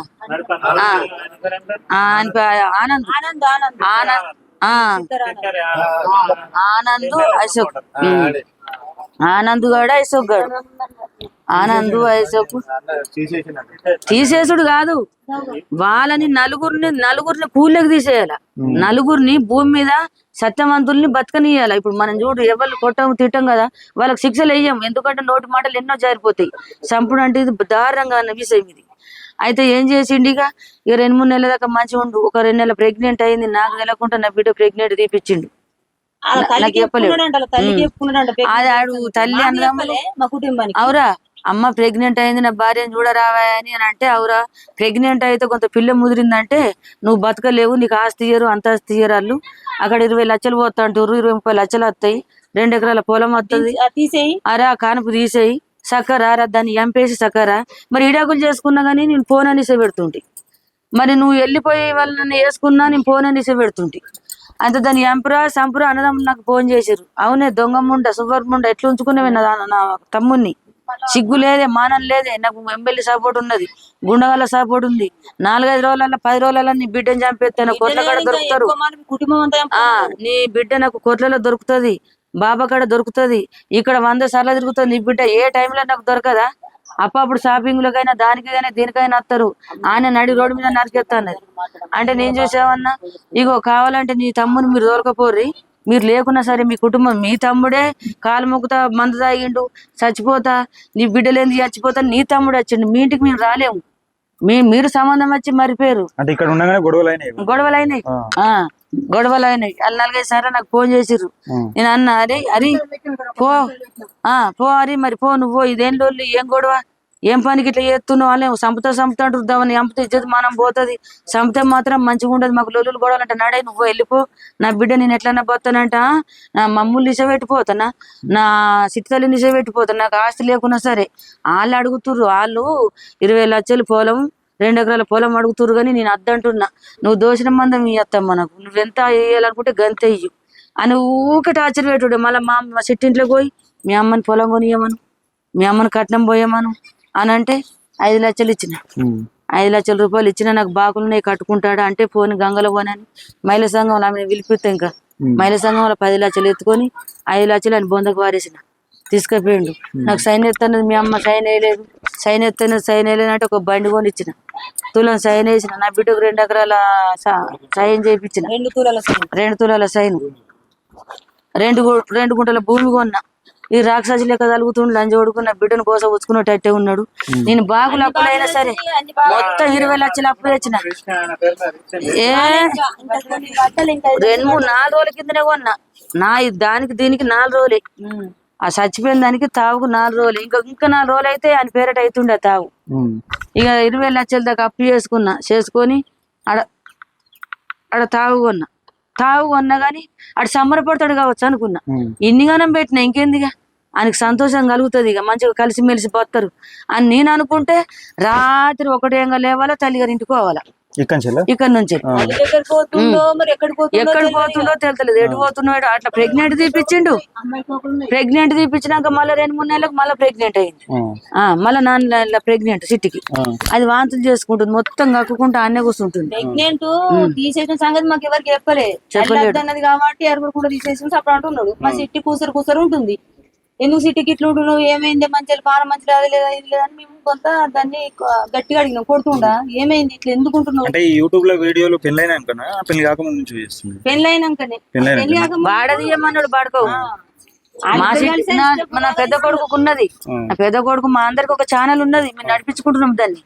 ఆనంద్ అశోక్ ఆనంద్ గడ అశోక్ గడు అశోక్ తీసేసుడు కాదు, వాళ్ళని నలుగురిని కూలికి తీసేయాల. నలుగురిని భూమి మీద సత్యవంతుల్ని బతకనియాల. ఇప్పుడు మనం చూడు, ఎవరు కొట్టం తిట్టం కదా, వాళ్ళకి శిక్షలు వేయం. ఎందుకంటే నోటి మాటలు ఎన్నో జారిపోతాయి. చంపుడు అంటే ఇది దారుణంగా విషయం ఇది. అయితే ఏం చేసిండు, ఇక 2-3 నెలల దాకా మంచిగా ఉండు. ఒక 2 నెలల ప్రెగ్నెంట్ అయింది. నాకు తెలకుండా నా బిడ్డ ప్రెగ్నెంట్ తీపిచ్చిండు. నాకు చెప్పలేదు. అది ఆడు తల్లి అన్నదమ్ములు అవురా అమ్మ ప్రెగ్నెంట్ అయింది, నా భార్యను చూడరావా అని అంటే, అవురా ప్రెగ్నెంట్ అయితే కొంత పిల్ల ముదిరిందంటే నువ్వు బతకలేవు, నీకు ఆస్తి ఇయ్యరు, అంత ఆస్తి ఇయ్యరు. వాళ్ళు అక్కడ 20 లక్షలు పోతా అంటారు. 20-30 లక్షలు వస్తాయి. 2 ఎకరాల పొలం వస్తుంది. అరా కానుపు తీసేయి సక్కరా, దాన్ని ఎంపేసి సక్కరా. మరి ఇడాకులు చేసుకున్నా గానీ నేను ఫోన్ అని పెడుతుంటి. మరి నువ్వు వెళ్ళిపోయి వాళ్ళని వేసుకున్నా నేను ఫోన్ అని పెడుతుంటి. అంత దాన్ని ఎంపరా సంపురా అన్నదమ్ములు నాకు ఫోన్ చేశారు. అవునే దొంగముండ సువర్ముండ ఎట్లా ఉంచుకునేవి నా తమ్ముడిని. సిగ్గు లేదే, మానం లేదే. నాకు ఎమ్మెల్యే సపోర్ట్ ఉన్నది, గుండగాల సపోర్ట్ ఉంది. 4-5 రోజులలో 10 రోజులలో నీ బిడ్డని చంపేస్తాను. కొట్ల కాడ దొరుకుతారు. నీ బిడ్డ నాకు కొట్లలో దొరుకుతుంది, బాబా కాడ దొరుకుతుంది. ఇక్కడ 100 సార్లు తిరుగుతుంది నీ బిడ్డ. ఏ టైంలో నాకు దొరకదా? అప్పుడు షాపింగ్ లకైనా దానికైనా దీనికైనా వస్తారు. ఆయన నడి రోడ్డు మీద నరికెత్తాన్నది. అంటే నేను చూసామన్నా, ఇగో కావాలంటే నీ తమ్ముని మీరు దొరకపోర్రి, మీరు లేకున్నా సరే మీ కుటుంబం, మీ తమ్ముడే కాలు మొక్కుతా మందు తాగిండు చచ్చిపోతా, నీ బిడ్డలేంది చచ్చిపోతా, నీ తమ్ముడు వచ్చిండు. మీ ఇంటికి మేము రాలేము. మీరు సంబంధం వచ్చి మరిపోయారు. గొడవలైనాయి. వాళ్ళు 4-5 సార్లు నాకు ఫోన్ చేసిర్రు. నేను అన్నా, అరే పో అరే మరి పో, నువ్వు ఇదేం లోళ్ళు, ఏం గొడవ, ఏం పనికి ఇట్లా చేస్తున్నావు? వాళ్ళే సంపుతా అంటుద్దామని. చంపితే ఇజ్జత్ మనం పోతుంది, చంపితే మాత్రం మంచిగా ఉండదు. మాకు లొల్లులు గొడవలంటే నాడే నువ్వు వెళ్ళిపో, నా బిడ్డ నేను ఎట్లన్నా పోతానంట, నా మమ్ముల్ని నిసబెట్టిపోతానా, నా సిత్తల్ని నిసబెట్టిపోతాను, నాకు ఆస్తి లేకున్నా సరే. వాళ్ళు అడుగుతుర్రు, వాళ్ళు 20 లక్షలు పొలం 2 ఎకరాల పొలం అడుగుతురు. కానీ నేను అద్దంటున్నా, నువ్వు దోషణ మందం ఇయ్యత్తమ్మా, నాకు నువ్వెంత వేయాలనుకుంటే గంత ఇయ్యు అని ఊకే టార్చర్ పెట్టుడు. మళ్ళీ మా సిట్టింట్లోకి పోయి మీ అమ్మని పొలం కొనియమను, మీ అమ్మని కట్నం పోయమను అని అంటే 5 లక్షలు ఇచ్చిన. 5 లక్షల రూపాయలు ఇచ్చిన. నాకు బాకులున్నాయి కట్టుకుంటాడా అంటే ఫోన్ గంగలో పోనని మహిళా సంఘంలో ఆమె పిలిపిస్తే, ఇంకా మహిళా సంఘంలో 10 లక్షలు ఎత్తుకొని 5 లక్షలు అని బొందకు వారేసిన. తీసుకుపోయిండు. నాకు సైన్ ఎత్తన్నది మీ అమ్మ సైన్ వేయలేదు, సైన్ వేయలేదు అంటే ఒక బండి కొని ఇచ్చిన. తులం సైన్ వేసిన. నా బిడ్డకు 2 ఎకరాల సైన్ చేయించిన. 2 తులాల సైన్, 2 గుంటల భూమి కొన్నా. ఈ రాక్షసి లెక్క తలుగుతుండు లంజ కొడుకున్న బిడ్డను కోసం వచ్చుకున్నట్టే ఉన్నాడు. నేను బాగులు అప్పులైనా సరే మొత్తం 20 లక్షలు అప్పు తెచ్చిన. 2-4 రోజుల కిందనే కొన్నా. దానికి దీనికి 4 రోజులే. ఆ చచ్చిపోయిన దానికి తావుకు 4 రోజులు. ఇంకా 4 రోజులు అయితే ఆయన పేరట అవుతుండే తావు. ఇక 20 లక్షల దాకా అప్పు చేసుకొని ఆడ తావు కొన్నా కానీ ఆడు సంబరపడతాడు కావచ్చు అనుకున్నా. ఇన్నిగానం పెట్టినా ఇంకేందిగా, ఆయనకి సంతోషం కలుగుతుంది, ఇక మంచిగా కలిసిమెలిసి పోతారు అని నేను అనుకుంటే, రాత్రి 1 లేవాలా తల్లిగారి ఇంటికి పోవాలా. ఇక్కడ నుంచి వాళ్ళ దగ్గర పోతుండో మరి ఎక్కడ ఎక్కడ పోతుండో తెలుతలేదు, ఎటు పోతున్నాడు. అట్లా ప్రెగ్నెంట్ తీపిచ్చిండు. ప్రెగ్నెంట్ తీపిచ్చినాక మళ్ళీ 2-3 నెలలకు మళ్ళీ ప్రెగ్నెంట్ అయింది. మళ్ళీ 4 నెలల ప్రెగ్నెంట్ సిట్టికి. అది వాంతులు చేసుకుంటుంది, మొత్తం కక్కుకుంటూ అన్నే కూర్చుంటుంది. ప్రెగ్నెంట్ తీసేసిన సంగతి మాకు ఎవరికి చెప్పలేదు కాబట్టి ఎవరు కూడా తీసేసిన అప్పుడు అంటున్నాడు. మా సిట్టి కూసరు ఉంటుంది. ఎందుకు సిటీకి ఇట్లా ఉంటున్నావు, ఏమైంది, మంచిగా పాన మంచిగా అది లేదా ఇది లేదని మేము కొంత దాన్ని గట్టిగా అడిగినాం. కొడుతుండా ఏమైంది ఇట్లా ఎందుకు ఉంటున్నావు అంటే యూట్యూబ్ లో వీడియోలు పెళ్ళైనాకనా పెళ్లి కాకముందు నుంచి చేస్తుంది? పెళ్ళైనాకనే. పెళ్లి కాక వాడది ఏమన్నాడు బాడుకో. మా సిట్టి నా పెద్ద కొడుకు ఉన్నది. నా పెద్ద కొడుకు మా అందరికి ఒక ఛానల్ ఉన్నది, మేము నడిపించుకుంటున్నాం దాన్ని.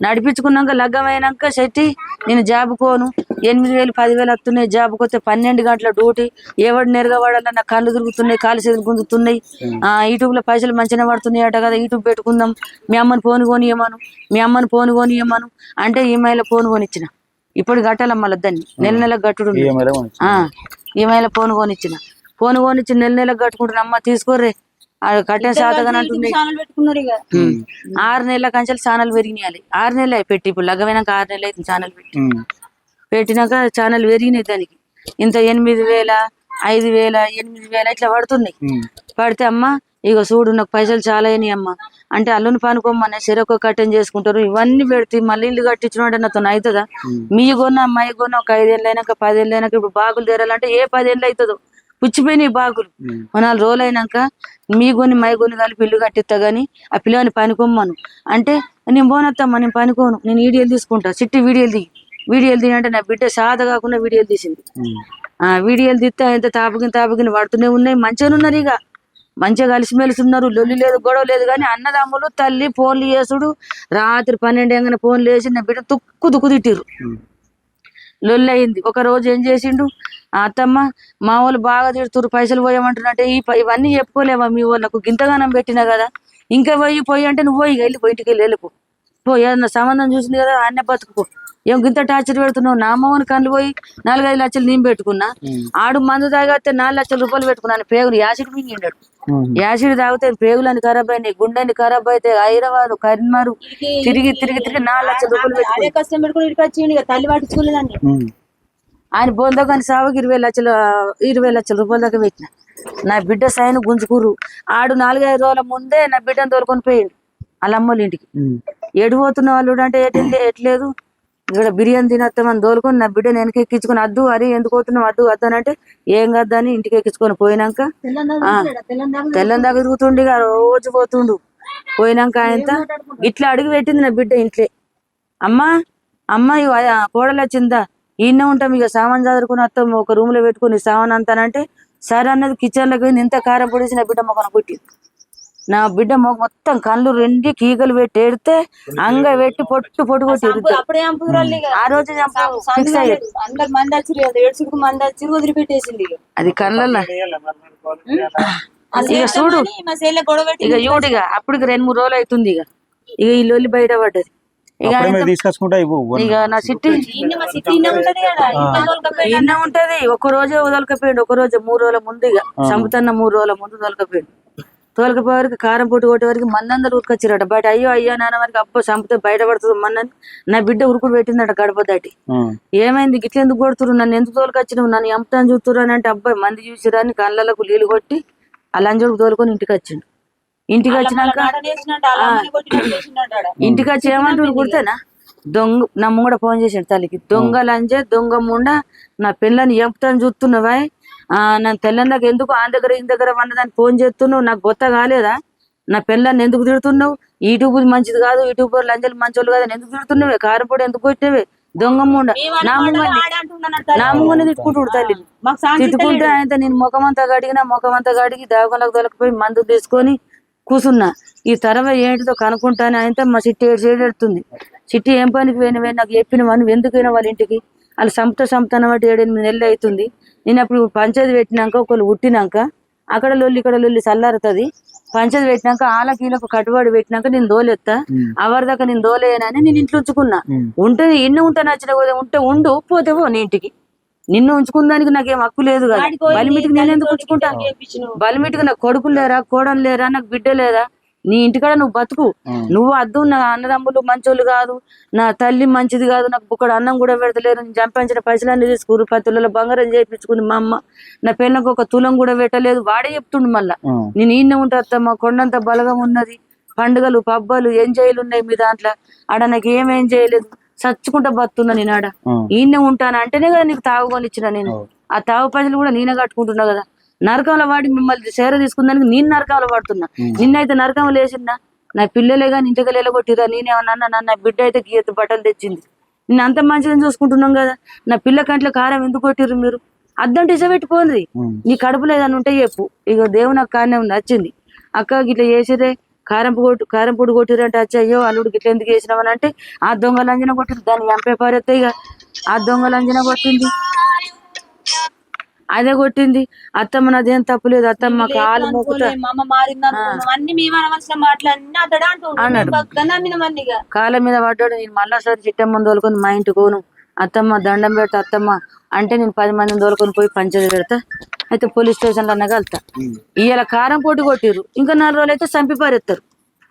నడిపించుకున్నాక లగ్గం అయినాక శెట్టి నేను జాబ్ కోను, 8,000-10,000 వస్తున్నాయి. జాబ్ కొస్తే 12 గంటల డ్యూటీ, ఎవడు నెరగవాడాల, నా కళ్ళు తిరుగుతున్నాయి, కాలు చేతులు గుంజుతున్నాయి. యూట్యూబ్ లో పైసలు మంచిగా పడుతున్నాయి అట కదా, యూట్యూబ్ పెట్టుకుందాం, మీ అమ్మని ఫోన్ కొనియమను, మీ అమ్మని ఫోన్ కొనియమను అంటే ఈమెయిల్ ఫోన్ కొనిచ్చిన. ఇప్పుడు కట్టాల మళ్ళీ దాన్ని నెల గట్టుడు. ఈమెయిల్ ఫోన్ కొనిచ్చిన. ఫోన్ కొనిచ్చి నెల కట్టుకుంటున్నా. అమ్మ తీసుకోర్రే, కట్టే శాతగానే అంటుంది. 6 నెలల కంచెలు ఛానల్ పెరిగినాయి. 6 నెలలు పెట్టి ఇప్పుడు లగ్గమైనాక 6 నెలలు అయితే ఛానల్ పెట్టినాక ఛానల్ పెరిగినాయి. దానికి ఇంత 8,000, 5,000, 8,000 ఇట్లా పడుతున్నాయి. పడితే అమ్మ ఇక చూడు నాకు పైసలు చాలా అయినాయి అమ్మ అంటే అల్లుని పనుకోమ్మనే చెరొక కట్టెం చేసుకుంటారు. ఇవన్నీ పెడితే మళ్ళీ ఇల్లు కట్టించిన నాతో అవుతుందా? మీ కొన్న అమ్మాయి కొన్న ఒక 5 ఏళ్ళు అయినాక 10 ఏళ్ళు అయినాక ఇప్పుడు బాగులు తెరాలంటే ఏ 10 ఏళ్ళు అవుతుందో. పుచ్చిపోయినాయి బాగులు. 4 రోజులు అయినాక మీ కొని మై కొని కలిపి ఇల్లు కట్టిస్తా గానీ ఆ పిల్లని పనుకోమ్మను అంటే నేను పోనత్తమ్మా, నేను పనుకోను, నేను వీడియోలు తీసుకుంటా. చిట్టి వీడియోలు దిగి అంటే నా బిడ్డ సాధ కాకుండా వీడియోలు తీసింది. వీడియోలు తీస్తే ఎంత తాపకిన పడుతూనే ఉన్నాయి. మంచిగానే ఉన్నారు, ఇక మంచిగా కలిసిమెలిసి ఉన్నారు. లొల్లి లేదు, గొడవ లేదు. కానీ అన్నదమ్ములు తల్లి ఫోన్లు చేసుడు, రాత్రి 12 ఎంగన ఫోన్లు వేసి నా బిడ్డ తుక్కు తిట్టిర్రు. లొల్లి అయింది. ఒక రోజు ఏం చేసిండు, అత్తమ్మ మా వాళ్ళు బాగా తిడుతురు, పైసలు పోయామంటున్నట్టే ఇవన్నీ చెప్పుకోలేవా మీ వాళ్ళకు, గింతగానం పెట్టినా కదా, ఇంకా పోయి అంటే నువ్వు పోయి వెళ్ళిపో, ఇంటికి వెళ్ళిపో, ఏదన్నా సంబంధం చూసింది కదా అన్న బతుకుపో, ఏం గింత టార్చర్ పెడుతున్నావు. నా అమ్మని కళ్ళు పోయి 4-5 లక్షలు నేను పెట్టుకున్నా. ఆడు మందు తాగితే 4 లక్షల రూపాయలు పెట్టుకున్నాను. పేగులు యాసిడ్ మింగిండాడు. యాసిడ్ తాగితే పేగులని ఖరాబ్ అయినాయి, గుండెని ఖరాబ్ అయితే హైదరాబాద్ కరీంనగర్ తిరిగి 4 లక్షల రూపాయలు పెట్టుకుని తల్లి పట్టించుకోలేదండి. ఆయన బోల్దా కానీ సాగుకి 20 లక్షల రూపాయల దాకా పెట్టిన. నా బిడ్డ సైన్ గుంజుకుర్రు. ఆడు 4-5 రోజుల ముందే నా బిడ్డను తోలుకొని పోయిండు వాళ్ళ అమ్మోళ్ళ ఇంటికి. ఎడిపోతున్న వాళ్ళు అంటే ఎట్లేదు, ఇక్కడ బిర్యానీ తినొస్తామని తోలుకొని నా బిడ్డను వెనక ఎక్కించుకొని అద్దు అరే ఎందుకు పోతున్నావు అద్దు అని అంటే ఏం కద్దని ఇంటికి ఎక్కించుకొని పోయినాక తెల్లం దాకా తిరుగుతుండే, రోజు పోతుండు. పోయినాక ఆయన ఇట్లా అడుగు పెట్టింది నా బిడ్డ ఇంట్లో. అమ్మ కోడలు వచ్చిందా, ఈయనే ఉంటాం, ఇక సామాన్ చదువుకుని వస్తాం, ఒక రూమ్ లో పెట్టుకుని సామాన్ అంతానంటే సరే అన్నది. కిచెన్ లోకి పోయింది, ఇంత కారం పొడిసి నా బిడ్డ మొక్కన కొట్టింది. నా బిడ్డ మొత్తం కళ్ళు 2 కీకలు పెట్టి ఎడితే అంగ పెట్టి పొట్టు కొట్టి ఆ రోజు వదిలిపెట్టేసింది. అది కళ్ళల్లో ఇక చూడు, ఇక చూడు, ఇక అప్పటికి 2-3 రోజులు అవుతుంది. ఇక ఈ లొల్లి బయట పడ్డది. ఇక నా సిట్టి ఇన్న ఉంటది. ఒక రోజే వదలకపోయిండు, ఒక రోజు 3 రోజుల ముందు, ఇక చంపుతున్న 3 రోజుల ముందు తోలకపోయిండు. తోలకపోయేవరకు కారం పొట్టు కొట్టే వరకు మందందరూ ఉరికొచ్చిరట బయట. అయ్యో నాన్న వరకు అబ్బో చంపితే బయటపడుతుంది మన్నని నా బిడ్డ ఉరుకుడు పెట్టిందట గడప దాటి. ఏమైంది గిట్ల ఎందుకు కొడుతురు, నన్ను ఎందుకు తోలుకొచ్చినావు, నన్ను ఎంపుతాను చూస్తురు అని అంటే అబ్బాయి మంది చూసిరాని కళ్ళకు నీళ్ళు కొట్టి ఆ లంజోడుకు తోలుకొని ఇంటికి వచ్చిండు. ఇంటికి వచ్చినాక ఇంటికి వచ్చి ఏమంటారు కుడితేనా దొంగ నా ముంగడ ఫోన్ చేసాడు తల్లికి, దొంగ లంజే దొంగ ముండ నా పిల్లని ఎంపుతాను చూస్తున్నావా, నన్ను తెల్లందాక ఎందుకు ఆ దగ్గర ఈ దగ్గర వండదాన్ని ఫోన్ చేస్తున్నావు, నాకు గొత్త కాలేదా, నా పిల్లని ఎందుకు తిడుతున్నావు, యూట్యూబ్ మంచిది కాదు, యూట్యూబర్ లంజలు మంచోళ్ళు కాదు, ఎందుకు తిడుతున్నావే, కారపొడి ఎందుకు కొట్టినవే, దొంగ ముండ నా ముంగని తిట్టుకుంటాడు తల్లి. తిట్టుకుంటే ఆయన నేను ముఖమంతా గడిగి దావకంలోకి దొరకపోయి మందు తీసుకొని కూర్చున్నా. ఈ తరవ ఏంటిదో కనుక్కుంటాను. ఆయన మా చిట్టి ఏడుతుంది. చిట్టి ఏం పనికి పోయినవే, నాకు చెప్పినవా, ఎందుకైనా వాళ్ళ ఇంటికి వాళ్ళు సంపుతాన బట్టి 7-8 నెలలు అవుతుంది. నేను అప్పుడు పంచాయతీ పెట్టినాక ఒకళ్ళు పుట్టినాక అక్కడ లొల్లి ఇక్కడ లొల్లి చల్లారుతుంది. పంచాయతీ పెట్టినాక ఆలకీలకు కట్టుబడి పెట్టినాక నేను దోలెత్తా, అవరిదాకా నేను దోలేయనని నేను ఇంట్లో ఉంచుకున్నా. ఉంటే ఇన్ని ఉంటా నచ్చిన ఉంటే ఉండు, పోతే పో నీ ఇంటికి. నిన్ను ఉంచుకున్నానికి నాకేం హక్కు లేదు కదా. బలిమిటికి నేను ఎందుకు ఉంచుకుంటా, బలిమిటికి నాకు కొడుకులు లేరా, కోడలు లేరా, నాకు బిడ్డ లేదా, నీ ఇంటికాడ నువ్వు బతుకు. నువ్వు అద్దు నా అన్నదమ్ములు మంచోళ్ళు కాదు, నా తల్లి మంచిది కాదు, నాకు బుక్కడు అన్నం కూడా పెడతలేరు, నేను సంపాదించిన పైసలన్నీ తీసుకురు, 10 తులాల బంగారం చేయించుకుంది మా అమ్మ, నా పెళ్ళకు ఒక తులం కూడా పెట్టలేదు. వాడే చెప్తుండు మళ్ళా, నేను ఈయన ఉంటా అత్తమ్మ, కొండంత బలగం ఉన్నది, పండుగలు పబ్బలు ఎంజాయ్లు ఉన్నాయి మీ దాంట్లో, ఆడ నాకు ఏమేం చేయలేదు, చచ్చుకుంటా బతున్నా నేను ఆడ, ఈయన ఉంటాను అంటేనే కదా నీకు తాగుకొని ఇచ్చిన నేను. ఆ తాగు పైసలు కూడా నేనే కట్టుకుంటున్నా కదా. నరకంలో వాడి మిమ్మల్ని సేర తీసుకుందానికి నేను నరకంలో పడుతున్నా. నిన్నైతే నరకంలో వేసినా, నా పిల్లలే కానీ ఇంటికి వెళ్ళగొట్టిరా, నేనేమన్నా నా బిడ్డ అయితే గీత బట్టలు తెచ్చింది, నిన్ను అంత మంచిగా చూసుకుంటున్నాం కదా, నా పిల్ల కంట్లో కారం ఎందుకు కొట్టిర్రు మీరు? అద్దంటే ఇసబెట్టుకోండి, నీ కడుపు లేదని ఉంటే చెప్పు. ఇక దేవుని అక్క కానే ఉంది వచ్చింది, అక్క గిట్లా చేసిరే కారం పొడి కొట్టిరంటే వచ్చి, అయ్యో అల్లుడు గిట్ల ఎందుకు వేసినామని అంటే, ఆ దొంగలు అంజన కొట్టిరు, దాన్ని చంపే పారేస్తే ఇక ఆ దొంగలు అంజన కొట్టింది, అదే కొట్టింది. అత్తమ్మ నాదేం తప్పులేదు, అత్తమ్మ కాలు మోకుతా అన్నాడు, కాళ్ళ మీద పడ్డాడు. నేను మళ్ళా సరే చిట్టమ్మ తోలుకొని మా ఇంటికి పోను, అత్తమ్మ దండం పెడతా అత్తమ్మ అంటే నేను 10 మందిని తోలుకొని పోయి పంచాయతీ పెడతా, అయితే పోలీస్ స్టేషన్ లో అన్నగా వెళ్తా. ఇవాళ కారం పోటీ కొట్టిర్రు, ఇంకా 4 రోజులు అయితే చంపి పారేస్తారు.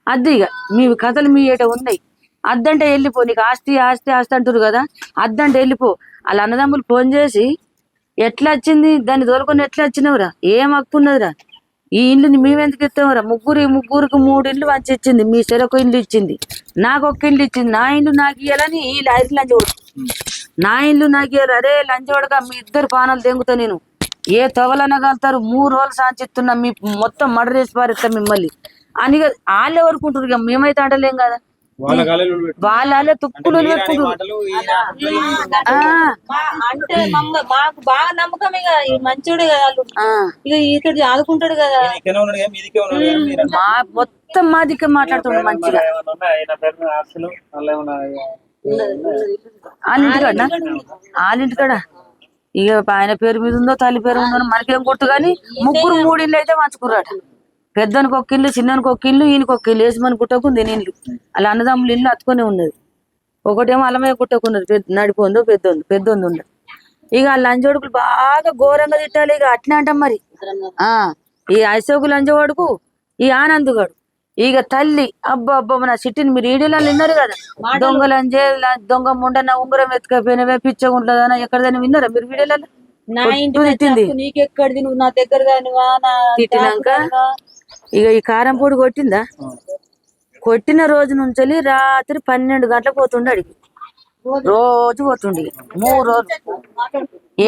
అద్దు ఇక మీ కథలు మీ ఏట ఉన్నాయి. అద్దంటే వెళ్ళిపో, నీకు ఆస్తి ఆస్తి ఆస్తి అంటారు కదా, అద్దంటే వెళ్ళిపో. వాళ్ళ అన్నదమ్ములు ఫోన్ చేసి ఎట్లా వచ్చింది దాన్ని తోలుకొని ఎట్లా వచ్చినవురా, ఏం హక్కున్నదిరా, ఈ ఇల్లుని మేమెందుకు ఇస్తామరా, ముగ్గురికి 3 ఇళ్ళు మంచి ఇచ్చింది, మీ చెరకు ఇల్లు ఇచ్చింది, నాకు ఒక్క ఇల్లు ఇచ్చింది, నా ఇల్లు నాకు ఇయ్యాలని ఈ లారీ లంచోడు, నా ఇల్లు నాకు ఇయ్యాలి. అరే లంచోడగా మీ ఇద్దరు పానాలు తెంగుతా నేను, ఏ తొగలనగలుగుతారు, 3 రోజులు సాంచిస్తున్నా, మీ మొత్తం మర్డర్ చేసి పారేస్తా మిమ్మల్ని అని వాళ్ళే వరుకుంటారు. ఇక మేమైతే అంటలేం కదా, వాళ్ళే తుక్కులు పెట్టుకుంటారు. అంటే మాకు బాగా నమ్మకం, ఇక మంచోడే కదా వాళ్ళు, ఇక ఇతడు ఆదుకుంటాడు కదా, మా మొత్తం మా దిక్కు మాట్లాడుతున్నాడు మంచిగా. వాళ్ళింటికాడ ఇక ఆయన పేరు మీద ఉందో తల్లి పేరు ఉందో మనకేం గుర్తు, కానీ 3 ఇళ్ళు అయితే మంచుకుర్రాట. పెద్దనికి 1 ఇల్లు, చిన్ననికి 1 ఇల్లు, ఈయనకి 1 ఇల్లు, వేసుమని గుట్టకుంది ఇల్లు. అలా అన్నదమ్ములు ఇల్లు అతుకొని ఉన్నది, ఒకటేమో అలమే గుట్టకున్నది, నడిపోందో పెద్దొంది ఉండదు. ఇక ఆ లంజోడుకులు బాగా ఘోరంగా తిట్టాలి, ఇక అట్నే అంటాం మరి. ఈ అశోకు లంజవాడుకు ఈ ఆనందుగాడు, ఇక తల్లి అబ్బా నా సిట్టిని మీరు ఈడీలలో విన్నారు కదా, దొంగలంజే దొంగ ముండన ఉంగరం ఎత్తుకపోయినవే పిచ్చగుంటదనా ఎక్కడదైనా విన్నారా మీరు వీడియోలలో? నా ఇంటి నీకెక్కడిది, నువ్వు నా దగ్గర కానివా తిట్టినాక ఇక ఈ కారం పొడి కొట్టిందా, కొట్టిన రోజు నుంచి రాత్రి 12 గంటలకు పోతుండే అడిగి, రోజు పోతుండే 3 రోజులు.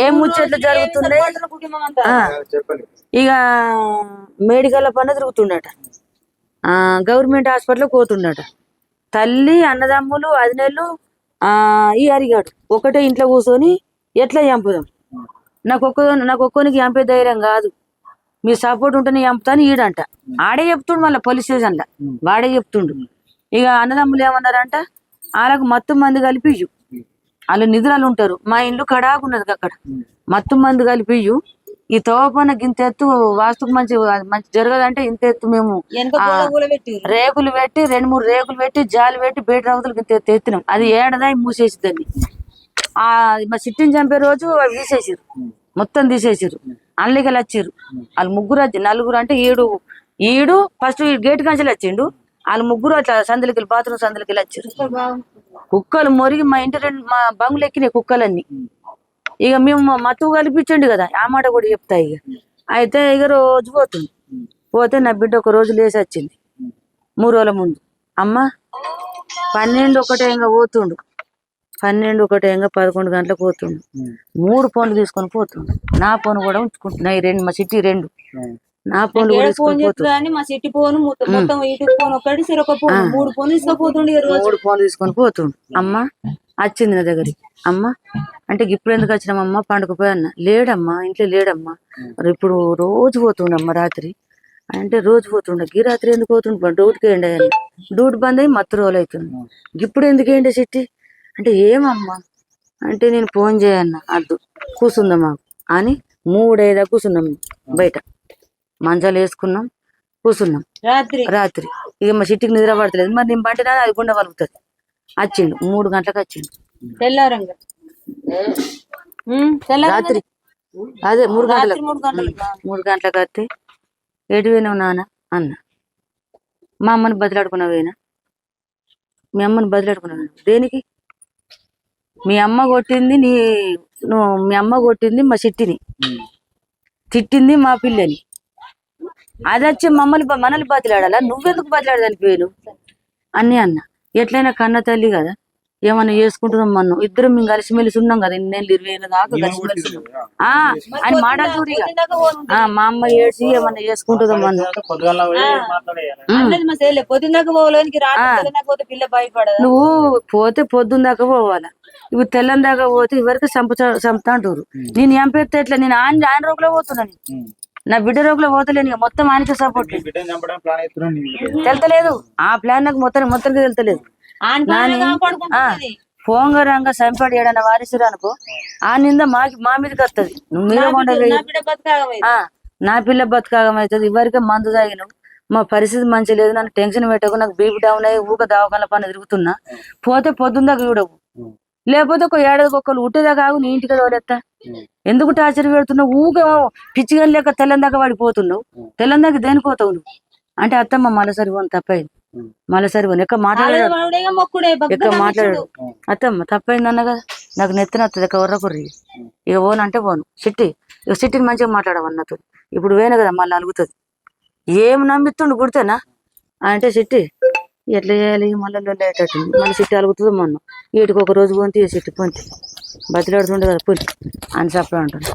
ఏం ముచ్చట్లు జరుగుతుండే, ఇక మెడికల్ పన్న తిరుగుతుండట, గవర్నమెంట్ హాస్పిటల్ పోతుండట. తల్లి అన్నదమ్ములు 10 నెలలు ఈ అరిగాడు ఒకటే ఇంట్లో కూర్చొని ఎట్లా చంపుదాం, నాకు ఒక్కోనికి చంపే ధైర్యం కాదు, మీ సపోర్ట్ ఉంటేనే చంపుతాను ఈడంట. ఆడే చెప్తుండు మళ్ళీ పోలీస్ స్టేషన్లో, వాడే చెప్తుండు. ఇక అన్నదమ్ములు ఏమన్నారంట, వాళ్ళకు మత్తు మంది కలిపియు, వాళ్ళు నిద్రలు ఉంటారు, మా ఇల్లు కడాకున్నది అక్కడ, మత్తు మంది కలిపియు, ఈ తోపన ఇంత ఎత్తు వాస్తుకు మంచి జరగదంటే ఇంత ఎత్తు మేము రేకులు పెట్టి 2-3 రేకులు పెట్టి జాలి పెట్టి బయట రౌతులకు ఇంత ఎత్తు ఎత్తినాం, అది ఏడదా మూసేసిద్దని. మా చిట్టిని చంపే రోజు అవి తీసేసారు, మొత్తం తీసేసారు. అల్లికలు వచ్చిర్రు, వాళ్ళు 3 4 అంటే 7 ఫస్ట్ గేట్ కంచెలు వచ్చిండు, వాళ్ళు 3 అట్లా సందులకి బాత్రూమ్ సందులకి వచ్చారు. కుక్కలు మొరిగి మా ఇంటి మా బంగులు ఎక్కినాయి కుక్కలన్నీ. ఇక మేము మత్తు కల్పించండి కదా, ఆ మాట కూడా చెప్తా. ఇక అయితే ఇక రోజు పోతే నా బిడ్డ ఒక రోజు లేచి వచ్చింది 3 రోజుల ముందు, అమ్మ 12-1 పోతుండు, 12-1 11 గంటలకు పోతుండు, 3 ఫోన్లు తీసుకొని పోతుండు, నా ఫోన్ కూడా ఉంచుకుంటున్నాయి 2, మా సిటీ 2 నా ఫోన్ ఫోన్ చేస్తుందని మా సిటీ ఫోన్ మొత్తం ఇటు ఫోన్ ఒకటి సిరొక ఫోన్ 3 ఫోన్ తీసుకుపోతుండే, 3 ఫోన్ తీసుకొని పోతుండు. అమ్మ వచ్చింది నా దగ్గరికి, అమ్మ అంటే ఇప్పుడు ఎందుకు వచ్చినామమ్మ, పండుగపోయి అన్న, లేడమ్మా ఇంట్లో లేడమ్మా, మరి ఇప్పుడు రోజు పోతుండమ్మా రాత్రి అంటే, రోజు పోతుండ ఈ రాత్రి ఎందుకు పోతుండ, డ్యూటీకి ఏండి అయ్యాను, డ్యూటీ బంద్ అయ్యి మత్తు రోజులు అవుతుంది, ఇప్పుడు ఎందుకు ఏంటి సిట్టి అంటే, ఏమమ్మా అంటే నేను ఫోన్ చేయన్న, అద్దు కూర్చుందాం మాకు అని 3-5 కూర్చున్నాం బయట, మంచాలు వేసుకున్నాం కూర్చున్నాం రాత్రి. ఇక మా సిట్టికి నిద్ర పడతలేదు, మరి నేను పంటనా అది గుండె వలుగుతుంది. వచ్చిండు 3 గంటలకు వచ్చిండు తెల్లారంగా, రాత్రి అదే 3 గంటలకు 3 గంటలకు వస్తే ఎటు పోయినావు నాన్న అన్న, మా అమ్మని బదిలాడుకున్నావేనా? మీ అమ్మని బదిలాడుకున్నావు దేనికి? మీ అమ్మ కొట్టింది మీ అమ్మ కొట్టింది మా చిట్టిని, తిట్టింది మా పిల్లని. అది వచ్చి మనల్ని బతిలాడాలా? నువ్వెందుకు బతిలాడదానికి పోయిను అని అన్న. ఎట్లయినా కన్న తల్లి కదా, ఏమన్నా చేసుకుంటున్నాం మనం ఇద్దరం, మేము కలిసిమెలిసి ఉన్నాం కదా, నేను 20 ఏళ్ళ దాకా కలిసిమెలిసి ఉన్నాం. అని మాటలు చూడి మా అమ్మ ఏడ్చి ఏమన్నా చేసుకుంటుందాం మనం. పొద్దుగాల పోయి మాట్లాడేయాలి. అన్నది మా సేలే పొద్దున్నాక పోవడానికి రాకపోతే పిల్ల భయపడదు. నువ్వు పోతే పొద్దున్న దాకా పోవాలా, ఇప్పుడు తెల్లని దాకా పోతే ఇవరకు చంపుతా అంటారు. నేను ఏం పెడితే ఎట్లా? నేను ఆయన రోగులో పోతున్నాను, నా బిడ్డ రోగులో పోతలేను. ఇక మొత్తం ఆయనకి సపోర్ట్ బిడ్డని చంపడం ప్లాన్ ఎత్తున్నా తెలుతలేదు. ఆ ప్లాన్ నాకు మొత్తానికి తెలుతలేదు. పోంగరంగా చంపాడు ఏడన్నా వారిసిరు అనుకో, ఆ నింద మా మీదకి వస్తుంది. నువ్వు మీద నా పిల్ల బతుకాగమవుతుంది. ఇవరికే మందు తాగినావు, మా పరిస్థితి మంచి లేదు, నన్ను టెన్షన్ పెట్టకు, నాకు బీపీ డౌన్ అయ్యి ఊక దవాఖాన పని తిరుగుతున్నా. పోతే పొద్దున్న దాకా చూడవు, లేకపోతే ఒక ఏడాదికి ఒక్కరు ఉట్టేదాకా ఆగు, నీ ఇంటికి తోలేస్తా. ఎందుకు టార్చర్ పెడుతున్నావు? ఊక పిచ్చిగా లేక తెల్లందాకా పడిపోతున్నావు. తెల్లందాకా దేనికి పోతావు నువ్వు అంటే? అత్తమ్మ మళ్ళీసారి పోను, తప్పైంది, మళ్ళీసారి పోను, ఎక్క మాట్లాడాడు, ఎక్క మాట్లాడాడు. అత్తమ్మ తప్పైంది అన్న కదా, నాకు నెత్తిన వస్తుంది, ఎక్క ఉర్రకుర్రి. ఇక పోను అంటే పోను. సిట్టిని మంచిగా మాట్లాడమన్నతో. ఇప్పుడు వేనే కదా మళ్ళీ అలుగుతుంది. ఏం నమ్మిస్తుండు గుడితేనా అంటే సిట్టి ఎట్లా చేయాలి? మళ్ళీ లేటట్టుంది, మళ్ళీ సిట్టి అలుగుతుంది. మొన్న వీటికి ఒక రోజు పోతే సిట్టి పొంతి బతిలాడుతుండే కదా పొంతి అని సప్పుడు అంటాను.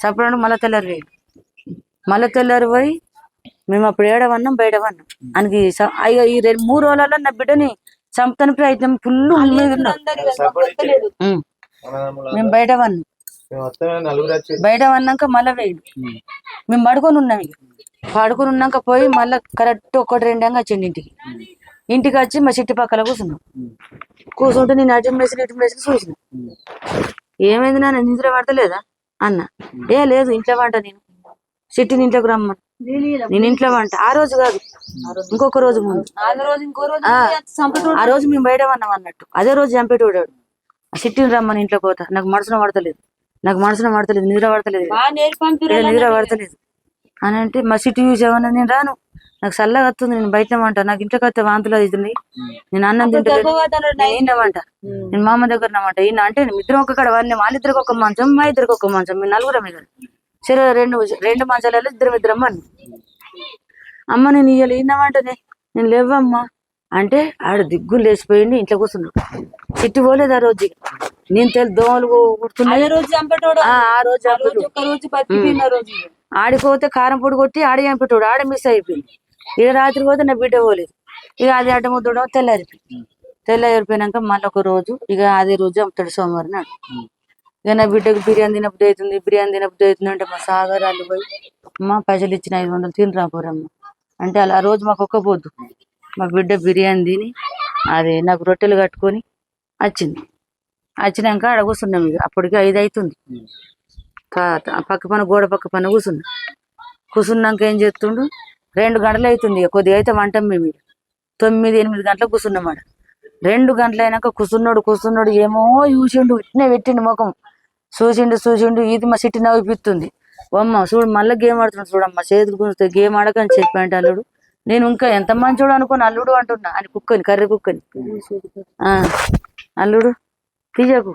సప్పుడు అంటే మళ్ళీ తెల్లారి పోయి మేము అప్పుడు ఏడవన్నాం బయటవన్నాం ఆయనకి. అయ్యో ఈ 3 రోజులలో నా బిడ్డని చంపుతాను ప్రయత్నం ఫుల్ మేము బయట వన్నాం. బయట వన్నాక మళ్ళీ వేయండి, మేము పడుకొని ఉన్నాం. ఇక పడుకొని ఉన్నాక పోయి మళ్ళీ కరెక్ట్ 1-2 వచ్చింది ఇంటికి వచ్చి మా చుట్టుపక్కల కూర్చుంటే నేను అటు మెసి చూసిన. ఏమైంది నాన్న, నిద్ర పడతలేదా అన్న. లేదు ఇంట్లో వంట, నేను సిట్టిని ఇంట్లోకి రమ్మను, నేను ఇంట్లో వంట. ఆ రోజు కాదు, ఇంకొక రోజు ముందు. ఆ రోజు మేము బయట వన్నాం అన్నట్టు, అదే రోజు చంపేటోడాడు. ఆ సిట్టిని రమ్మని ఇంట్లో పోతా, నాకు మనసున పడతలేదు, నిద్ర పడతలేదు అని అంటే మా సిట్టి చూసేవన్నా. నేను రాను, నాకు చల్లగా వస్తుంది, నేను బయట వంట, నాకు ఇంట్లోకి వస్తే వాంతులు అవుతుంది, నేను అన్నం తింటలేదు, వంట, నేను మా అమ్మ దగ్గర నమ్మంట. ఈయన అంటే ఇద్దరం ఒక్కడ వాళ్ళిద్దరికి ఒక మంచం, మా ఇద్దరికి ఒక మంచం, మేము నలుగురం. ఇక సరే 2 మంచాలలో ఇద్దరం అన్న. అమ్మ నేను ఇయ్యాలి ఈయనమంటనే, నేను లేవమ్మా అంటే ఆడ దిగ్గులు లేచిపోయింది, ఇంట్లో కూర్చున్నాడు. చిట్టి పోలేదు ఆ రోజు. నేను దోమలు కుడుతున్నాయి. ఆ రోజు ఆడిపోతే కారం పొడి కొట్టి ఆడ చంపేటోడు, ఆడ మిస్ అయిపోయింది. ఇక రాత్రి పోతే నా బిడ్డ పోలేదు. ఇక అది అడ్డ ముద్దడం తెల్లారిపోయినాక మళ్ళీ ఒక రోజు, ఇక అదే రోజు చంపుతాడు సోమవారం నాడు. ఇక నా బిడ్డకు బిర్యానీ తినప్పుడు అవుతుంది అంటే మా సాగరాలు పోయి, అమ్మ పైసలు ఇచ్చిన 500 తిని రాపోరమ్మ అంటే, అలా ఆ రోజు మాకు ఒక్కపోద్దు. మా బిడ్డ బిర్యానీ తిని అది నాకు రొట్టెలు కట్టుకొని వచ్చినాక ఆడ కూర్చున్నాం. ఇక అప్పటికి 5 అవుతుంది. గోడ పక్క పైన కూర్చున్నాక ఏం చేస్తుండు, 2 గంటలు అవుతుంది. ఇక కొద్దిగా అయితే వంటాం మేము. 9-8 గంటలకు కూర్చున్నాం ఆడ. 2 గంటలు అయినాక కూర్చున్నాడు ఏమో చూసిండు, ఇట్నే పెట్టిండు ముఖం. చూసిండు ఇది మా సిట్టి నవ్విపిస్తుంది. అమ్మ చూడు మళ్ళీ గేమ్ ఆడుతున్నాడు, చూడమ్మ చేతులు గుంజుతాయి, గేమ్ ఆడకని చెప్పంటే అల్లుడు. నేను ఇంకా ఎంత మంచోడు అనుకోని అల్లుడు అంటున్నా, అని కర్రీ కుక్కని. అల్లుడు తీయకు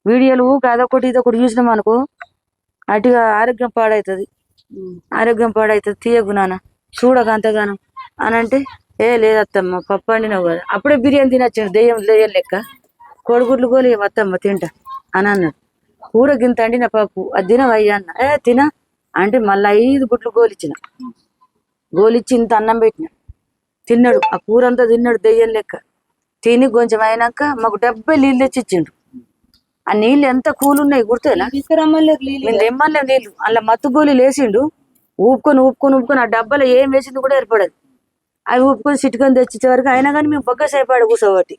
వీడియోలు, అదొకటి ఇదొకటి చూసినాం అనుకో, అటుగా ఆరోగ్యం పాడవుతుంది తీయకు నాన్న, చూడక అంతగానం అని అంటే, లేదత్తమ్మ పప్పు వండినావు కదా, అప్పుడే బిర్యానీ తినొచ్చాడు దెయ్యం లెక్క, కోడిగుడ్లు గోలి వత్తమ్మ తింటా అని అన్నాడు. కూర గింత అండి నా పప్పు, అది తినవయ్యా అన్న. తిన అంటే మళ్ళీ 5 గుడ్లు గోలిచ్చి ఇంత అన్నం పెట్టిన, తిన్నాడు. ఆ కూర అంతా తిన్నాడు దెయ్యం లెక్క. తిని కొంచెం అయినాక మాకు 70 నీళ్ళు తెచ్చి ఇచ్చిండు. ఆ నీళ్ళు ఎంత కూలున్నాయి గుర్తేనా? మేము తెమ్మలే నీళ్ళు, అలా మత్తు గోళీలు వేసిండు. ఊపుకొని ఆ డబ్బాలో ఏం వేసింది కూడా ఏర్పడదు. అవి ఊపుకొని చిట్టుకొని తెచ్చిచ్చే వరకు అయినా కానీ మేము బొగ్గ సేపాడు కూర్చోబట్టి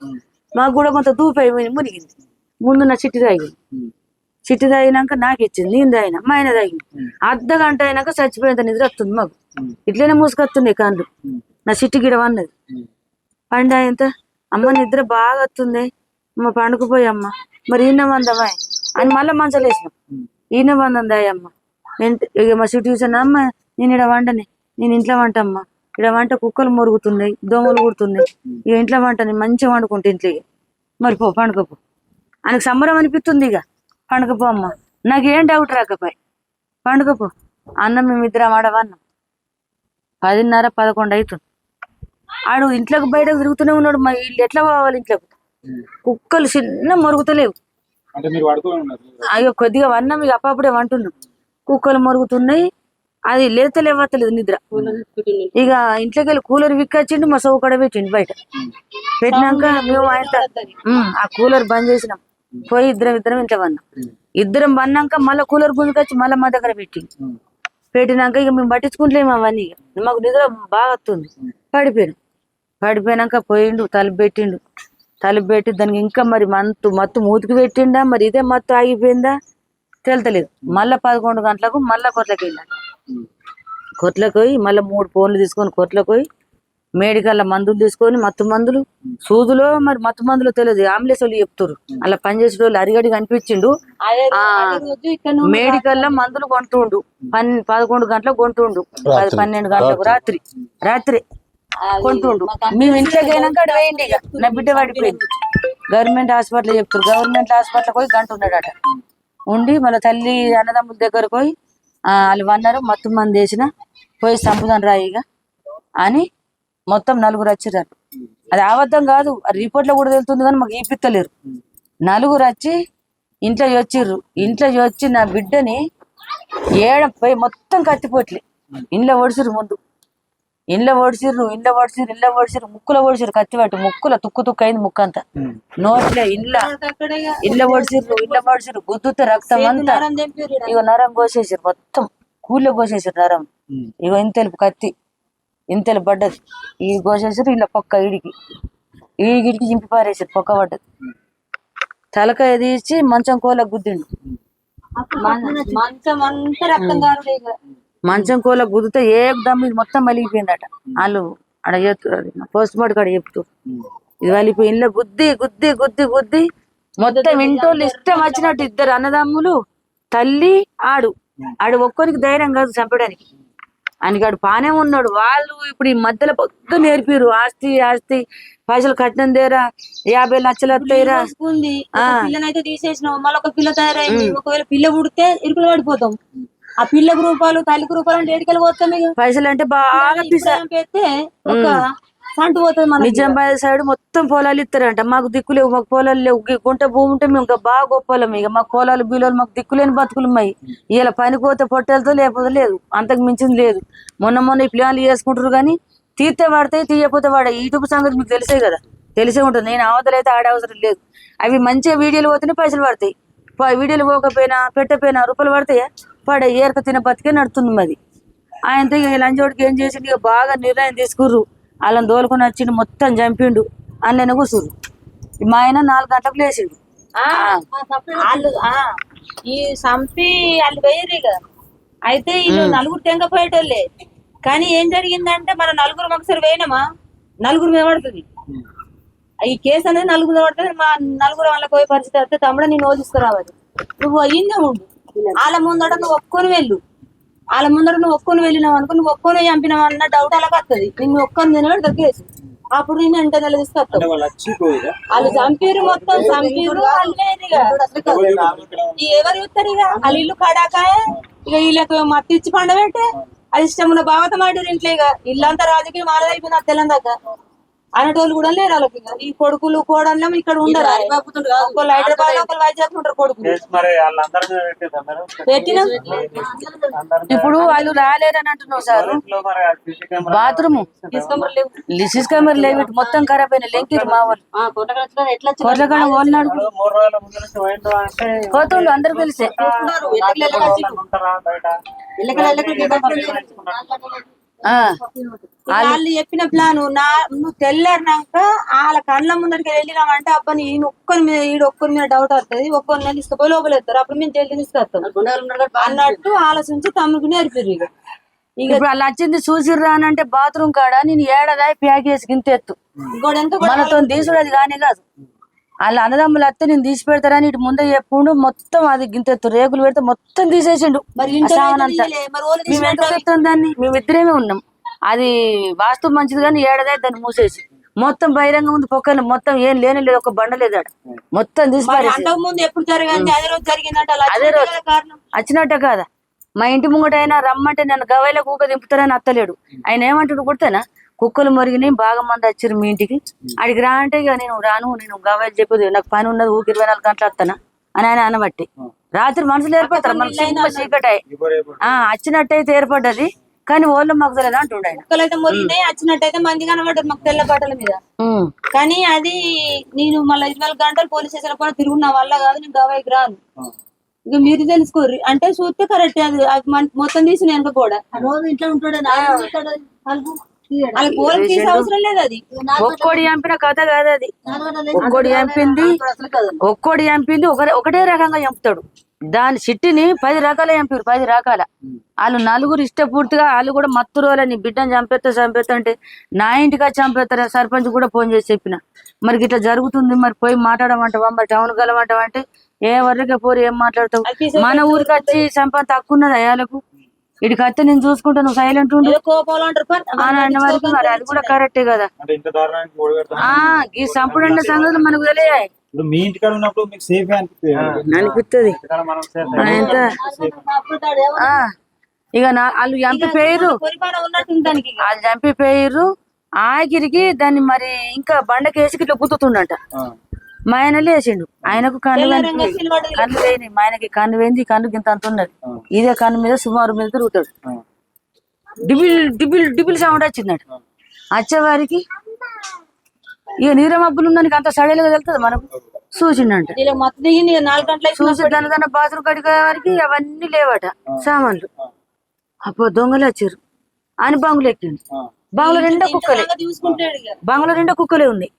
మాకు కూడా కొంత దూపై మునిగింది. ముందు నా చిట్టి తాగినాక నాకు ఇచ్చింది, నేను తాగిన, మా ఆయన తాగింది. 1/2 గంట అయినాక చచ్చిపోయేంత నిద్ర వస్తుంది మాకు. ఇట్లనే మూసుకొస్తున్నాయి కాళ్ళు. నా చిట్టి గిడ అన్నది పండు అయింత, అమ్మ నిద్ర బాగా వస్తుంది, అమ్మ పండుకుపోయి అమ్మ మరి ఈయన వందమ్మా అని మళ్ళీ మంచలు వేసినాం. ఈయన వందందాయమ్మ. ఇక మా చిట్టి చూసాను, అమ్మ నేను ఇక్కడ వండని, నేను ఇంట్లో వంటమ్మా ఇక్కడ వంట కుక్కలు మొరుగుతున్నాయి, దోమలు కుడుతున్నాయి. ఇక ఇంట్లో వంట నేను మంచిగా వండుకుంటే ఇంట్లో ఇక మరి పో పండుగపో ఆయనకు సంబరం అనిపిస్తుంది. ఇక పండుగపో అమ్మ, నాకేం డౌట్ రాకపోయి పండుగపో. అన్నం మేమిద్దరం ఆడవన్నాం 10:30, 11 అవుతుంది. ఆడు ఇంట్లోకి బయటకు తిరుగుతూనే ఉన్నాడు. మా వీళ్ళు ఎట్లా పోవాలి ఇంట్లోకి? కుక్కలు చిన్న మొరుగుతలేవు. అంటే మీరు పడుకొని ఉన్నారు. అయ్యో కొద్దిగా వన్నాం ఇక అప్పుడే వంటున్నాం. కుక్కలు మొరుగుతున్నాయి, అది లేవత్తలేదు నిద్ర. ఇక ఇంట్లోకి వెళ్ళి కూలర్ విక్కొచ్చిండు, మా సౌ కూడా పెట్టిండు బయట. పెట్టినాక మేము ఆయన ఆ కూలర్ బంద్ చేసినాం, పోయి ఇద్దరం ఇంట్లో వన్నాం. ఇద్దరం వన్నాక మళ్ళీ కూలర్ గుంజుకొచ్చి మళ్ళీ మా దగ్గర పెట్టినాక ఇక మేము పట్టించుకుంటలేము అవన్నీ. ఇక మాకు నిద్ర బాగా వస్తుంది. పడిపోయినాక పోయిండు, తలుపు పెట్టి దానికి ఇంకా మరి మత్తు మూతికి పెట్టిండా, మరి ఇదే మత్తు ఆగిపోయిందా తెలుతలేదు. మళ్ళా 11 గంటలకు మళ్ళా కొట్లకి వెళ్ళాను. కొట్లకు పోయి మళ్ళీ 3 ఫోన్లు తీసుకొని కొట్లకు పోయి మేడికల్లా మందులు తీసుకొని, మత్తు మందులు సూదులో మరి మత్తు మందులు తెలియదు, అంబులెన్స్ వాళ్ళు చెప్తారు. అలా పనిచేసే వాళ్ళు అరిగడి కనిపించిండు. మేడికల్లా మందులు కొంటుండు, 11 గంటలకు కొంటుండు, 12 గంటలకు రాత్రి కొంటుండు. మేము ఇంట్లోకి అయినాక అక్కడ వేయండి. ఇక నా బిడ్డ పడిపోయింది. గవర్నమెంట్ హాస్పిటల్ చెప్తారు, గవర్నమెంట్ హాస్పిటల్ పోయి గంట ఉన్నాడట. ఉండి మళ్ళీ తల్లి అన్నదమ్ముల దగ్గరకు పోయి వాళ్ళు వన్నారు, మత్తు మంది వేసిన పోయి సంపుదాన్ని రాయిగా అని మొత్తం 4 వచ్చిర్రు. అది అబద్ధం కాదు, రిపోర్ట్ లో కూడా తెలుస్తుంది కానీ మాకు ఈపిత్తలేరు. 4 వచ్చి ఇంట్లో వచ్చిర్రు. ఇంట్లో వచ్చి నా బిడ్డని పోయి మొత్తం కత్తిపోట్లే ఇంట్లో ఓడిసిర్రు. ముందు ఇంట్లో ఓడిసిర్రు, ముక్కులో ఓడిసిర్రు, కత్తి పట్టి ముక్కుల తుక్కు అయింది ముక్కంతా. నోట్లే ఇళ్ళ ఓడిసిర్రు, గుద్దుతో రక్తం అంతా. ఇగో నరం కోసేసారు, మొత్తం కూల్లో కోసేసారు నరం. ఇగో ఇంతెలుపు కత్తి ఇంతెలు పడ్డది, ఇది కోసేసారు. ఇలా పక్క ఈడికి చింపి పారేసారు, పొక్క పడ్డది. తలకాయ తీసి మంచం కోలకు గుద్దిండు. మంచం కోల గుద్దితే ఏకదమ్ ఇది మొత్తం వలిగిపోయిందట. వాళ్ళు అక్కడ చెప్తారు, పోస్ట్ మార్టం కాడ చెప్తారు, ఇది వలిపోయి ఇంట్లో గుద్ది మొత్తం ఇంటోళ్ళు ఇష్టం వచ్చినట్టు. 2 అన్నదమ్ములు, తల్లి, ఆడు ఒక్కరికి ధైర్యం కాదు చంపడానికి. ఆయనకాడు పానే ఉన్నాడు. వాళ్ళు ఇప్పుడు ఈ మధ్యలో పొద్దు నేర్పిరు, ఆస్తి పైసలు కట్టిన దేరా 50 లక్షలు వస్తాయిరా. పిల్లనైతే తీసేసినావు, మళ్ళీ ఒక పిల్ల తయారైంది. ఒకవేళ పిల్ల పుడితే ఇరుకులు పడిపోతాం. ఆ పిల్లకు రూపాయలు, తల్లికి రూపాయలు అంటే ఏడికెళ్ళి పోతాం. పైసలు అంటే బాగా పెడితే ఒక సంటు పోతుంది. నిజామాబాద్ సైడ్ మొత్తం పొలాలు ఇస్తారంట. మాకు దిక్కులేవు, మాకు పొలాలు లేవు. గుంట భూమి ఉంటే మేము ఇంకా బాగా గొప్పలం. ఇక మాకు పొలాలు బీలాలు మాకు దిక్కులేని బతుకులు ఉన్నాయి. ఇలా పనికి పోతే పొట్టెలతో లేకపోతే లేదు, అంతకు మించింది లేదు. మొన్న ఈ ప్లాన్లు చేసుకుంటారు కానీ తీర్తే వాడతాయి, తీయకపోతే వాడే. యూట్యూబ్ సంగతి మీకు తెలిసే కదా, తెలిసే ఉంటుంది. నేను అవతలైతే ఆడే అవసరం లేదు. అవి మంచిగా వీడియోలు పోతేనే పైసలు పడతాయి. వీడియోలు పోకపోయినా పెట్టపోయినా రూపాయలు పడతాయా? పడే ఏరక తిన బతికే నడుతుంది మరి. ఆయనతో ఇక లంచోడికి ఏం చేసిండు, ఇక బాగా నిర్ణయం తీసుకుర్రు. వాళ్ళని దోలుకొని వచ్చిండు, మొత్తం చంపిండు. అందులోనే కూర్చుర్రు. మా ఆయన 4 గంటలకు లేచిండు. ఈ చంపి వాళ్ళు వేయరు కదా. అయితే వీళ్ళు 4 తెంగపోయేటోళ్ళే. కానీ ఏం జరిగిందంటే మన 4 ఒకసారి వేయినామా 4 మీద పడుతుంది. ఈ కేసు అనేది 4 మీద పడుతుంది. మా 4 వాళ్ళకి పోయే పరిస్థితి వస్తే తమ్ముడు నేను ఓదిస్తురావాలి, నువ్వు అయ్యిందే ఉండు. వాళ్ళ ముందట నువ్వు ఒక్కొని వెళ్ళినావు అనుకో, నువ్వు ఒక్కొని చంపినావు అన్న డౌట్ అలాగ వస్తుంది. నిన్ను ఒక్కొని తినబెడతా కేసు. అప్పుడు నేను వెంటనే నెల తీసుకొస్తాను. వాళ్ళు చంపిరు, మొత్తం చంపిరు. ఎవరు చూస్తారు ఇక వాళ్ళ ఇల్లు కడాకాయ. ఇక వీళ్ళకి మత్తి ఇచ్చి పండబెట్టే అది ఇష్టం ఉన్న భాగవతం ఆడారు ఇంట్లో. ఇక ఇల్లంతా రాజకీయం మారదైపోయింది. తెల్లం దాకా అనేటోళ్ళు కూడా లేరు వాళ్ళకి. ఈ కొడుకులు కోడళ్ళ ఇక్కడ ఉండరు. ఒకళ్ళు హైదరాబాద్, ఒకళ్ళు వైజాగ్ ఉంటారు కొడుకులు. పెట్టిన ఇప్పుడు వాళ్ళు రాలేరని అంటున్నావు సార్. బాత్రూమ్ సిసి కెమెరా లేవు, మొత్తం ఖరాబ్ అయినా లెంకిరు మా వాళ్ళు. కొట్లకాడ వాళ్ళనాడు పోతుండు, అందరు తెలిసే. వాళ్ళు చెప్పిన ప్లాన్ నువ్వు తెల్లారినాక వాళ్ళ కళ్ళ ముందరికి వెళ్ళినామంటే అబ్బా ఈయన ఒక్కరి మీద డౌట్ వస్తుంది, ఒక్కరిని తీసుకుపోయి లోపలేస్తారు. అప్పుడు మేము జల్దీ తీసుకొస్తాం అన్నట్టు ఆలోచించి తమ్ముడికి నేర్పిరు. ఇక ఇప్పుడు వాళ్ళు వచ్చింది చూసిర్రా అని అంటే బాత్రూమ్ కాడ నేను ఏడాది ప్యాకేజ్ గింత ఎత్తు మనతో తీసుడు అది కానీ కాదు. వాళ్ళ అన్నదమ్ములు వస్తే నేను తీసి పెడతారని ఇటు ముందే చెప్పుడు. మొత్తం అది గింతెత్తు రేకులు పెడితే మొత్తం తీసేసిండు. మేము ఎందుకు ఎత్తాం దాన్ని? మేమిద్దరేమే ఉన్నాం. అది వాస్తు మంచిది కానీ ఏడాది దాన్ని మూసేసి మొత్తం బహిరంగ ఉంది పొక్కలు మొత్తం ఏం లేని లేదు ఒక బండ లేదు ఆడ మొత్తం తీసి పారేసి. అంతకు ముందు ఎప్పుడు జరిగింది అదే రోజు జరిగిందంట అదే రోజు వచ్చినట్టే కాదా మా ఇంటి ముంగట అయినా రమ్మంటే నన్ను గవైలో కూక దింపుతారని అత్తలేడు. ఆయన ఏమంటాడు కొడతానా కుక్కలు మరిగినాయి బాగా మంది వచ్చారు మీ ఇంటికి అడిగి రా అంటే ఇక నేను రాను నేను గవైలు చెప్పేది నాకు పని ఉన్నది ఊకి 24 గంటలు వస్తానా అని ఆయన అనబట్టి రాత్రి మనుషులు ఏర్పడతారు మనకు చీకటి వచ్చినట్టయితే ఏర్పడ్డది కానీ ఓళ్ళు మాకు తెలియదు అంటుండే ఆయన. కుక్కలు అయితే మొరిగినాయి వచ్చినట్టయితే మంది కనబడ్డారు మాకు తెల్ల బట్టల మీద. కానీ అది నేను మళ్ళీ 24 గంటలు పోలీస్ స్టేషన్ కూడా తిరుగున్న వల్ల కాదు నేను గవాయికి రాను. ఇక మీరు తెలుసుకోర్రి అంటే చూస్తే కరెక్ట్ అది మొత్తం తీసి వెనక కూడా రోజు ఇంట్లో ఉంటాడు వాళ్ళకి పోలం తీసే అవసరం లేదు. అది ఒక్కోడి చంపిన కథ కాదు అది. ఒక్కోడి చంపింది ఒకటే రకంగా చంపుతాడు. దాని చిట్టిని 10 రకాల చంపారు 10 రకాల. వాళ్ళు నలుగురు ఇష్టపూర్తిగా వాళ్ళు కూడా మత్తు రోజుల నీ బిడ్డను చంపేస్తా అంటే నా ఇంటికి వచ్చి చంపేస్తారు. సర్పంచ్ కూడా ఫోన్ చేసి చెప్పిన మరి ఇట్లా జరుగుతుంది మరి పోయి మాట్లాడమంటావా మరి టౌన్ కలమంటావా అంటే ఏ వర్రకే పోరు ఏం మాట్లాడతావు మన ఊరికి వచ్చి సంపద తక్కువ ఉన్నది అయ్యాలకు ఇడికి వస్తే నేను చూసుకుంటా నువ్వు సైలెంట్ ఉండు అన్న వరకు మరి అది కూడా కరెక్టే కదా. ఈ సంపూర్ణ సంగతులు మనకు తెలియాలి మీ ఇంటికాడ ఉన్నప్పుడు మీకు సేఫ్ అనిపిస్తుంది. ఇక వాళ్ళు చంపిపోయారు వాళ్ళు చంపిపోయారు ఆగిరికి దాన్ని మరి ఇంకా బండకేసి ఇట్లా గుర్తుండట. మా ఆయన లేచిండు ఆయనకు కన్ను లేని మా ఆయనకి కన్ను వేయింది కన్ను గింత అంత ఉన్నది ఇదే కన్ను మీద సుమారు మీద తిరుగుతాడు. డిబిల్ డిబిల్ డిబిల్ సౌండ్ వచ్చిందట. వచ్చేవారికి ఇక నీరమబ్బులు ఉన్నానికి అంత సడలుగా వెళ్తుంది మనకు చూసిండంట. చూసి దాని బాత్రూమ్ కడిగే వారికి అవన్నీ లేవట సామాన్లు. అప్పుడు దొంగలు వచ్చారు అని బంగులు ఎక్కిండు. బంగులు నిండా కుక్కలే బంగులో నిండా కుక్కలే ఉన్నాయి.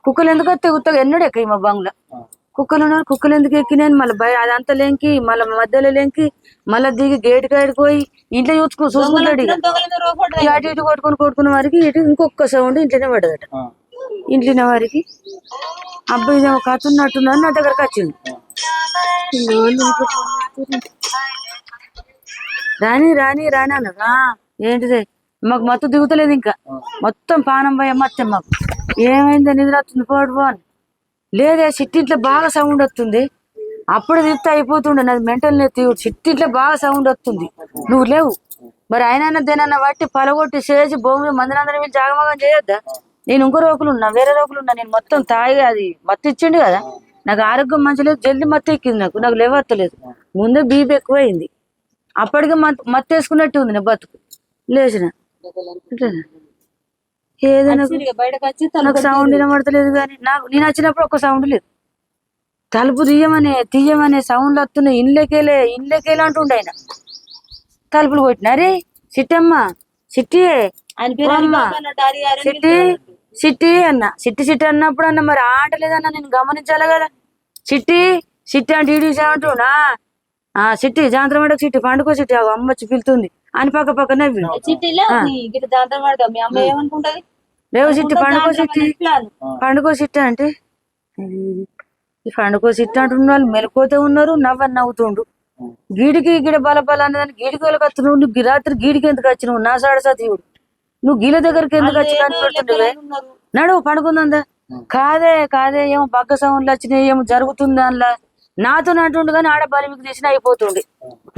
కుక్కలు ఎందుకు వస్తే ఉత్తగా ఎన్నడూ ఎక్కాయి మా బంగ్లా కుక్కలు ఉన్నారు. కుక్కలు ఎందుకు ఎక్కినాయి మళ్ళీ అదంతా లేంకి మళ్ళీ మధ్యలో లేంకి మళ్ళీ దిగి గేటు కాడికి పోయి ఇంట్లో చూసుకుంటాడు. ఇక అటు ఇటు కొట్టుకున్న వారికి ఇటు ఇంకొక సౌండ్ ఇంట్లోనే పడ్డదట. ఇంట్లోనే వారికి అబ్బాయి ఇదేమో కథ ఉన్నట్టున్నారు నా దగ్గరకు వచ్చింది. రాని రాని రాని అన్న ఏంటిదే మాకు మత్తు దిగుతలేదు ఇంకా మొత్తం పానం పోయే మత్తే మాకు ఏమైందో నిద్ర వస్తుంది పోడు అని లేదే సిట్టింట్లో బాగా సౌండ్ వస్తుంది. అప్పుడు తిరిగితే అయిపోతుండే నాది మెంటల్ తీవుడు సిట్టింట్లో బాగా సౌండ్ వస్తుంది నువ్వు లేవు మరి ఆయన దేనన్నా బట్టి పలగొట్టి చేసి భూమిలో మందిరందరం వీళ్ళు జాగమగం చేయొద్దా. నేను ఇంకో రోగులు ఉన్నా వేరే రోగులు ఉన్నా నేను మొత్తం తాగి అది మత్తు ఇచ్చిండు కదా నాకు ఆరోగ్యం మంచి లేదు జల్దీ మత్తు ఎక్కింది నాకు లేవత్తలేదు ముందే బీపీ ఎక్కువైంది అప్పటికే మత్తు వేసుకున్నట్టు ఉంది నా బతుకు లేచిన ఏదైనా నాకు సౌండ్ వినబడతలేదు కానీ నేను వచ్చినప్పుడు ఒక సౌండ్ లేదు. తలుపు తీయమనే సౌండ్లు వస్తున్నాయి. ఇండ్లకేలే అంటుండే ఆయన. తలుపులు కొట్టిన అరే సిట్టమ్మ సిట్టి సిట్టి సిట్టి అన్న సిట్టి అన్నప్పుడు అన్న మరి ఆటలేదన్న నేను గమనించాలి కదా. సిట్టి అంటే ఇడి అంటున్నా సిట్టి జాంతరం ఆడకు సిట్టి పండుకో సిట్టి అమ్మ వచ్చి పిలుతుంది అని పక్క నవ్వి లేవు సిట్టి పండుకో సిట్టి అంటే పండుకో సిట్టి అంటున్న వాళ్ళు మెలకుపోతే ఉన్నారు నవ్వుతుండు. గిడ బలబల అనేదాన్ని గీడికి వెళ్ళకి వస్తున్నావు నువ్వు రాత్రి గీడికి ఎందుకు వచ్చినావు నా సాడసా తీవుడు నువ్వు గీల దగ్గరికి ఎందుకు వచ్చి కనిపెడుతుండే నడువు పండుకుందా కాదే ఏమో బగ్గ సౌండ్లు వచ్చినాయి ఏమో జరుగుతుంది అందులో నాతో అంటుండు కానీ ఆడ బలిమికి తీసిన అయిపోతుండే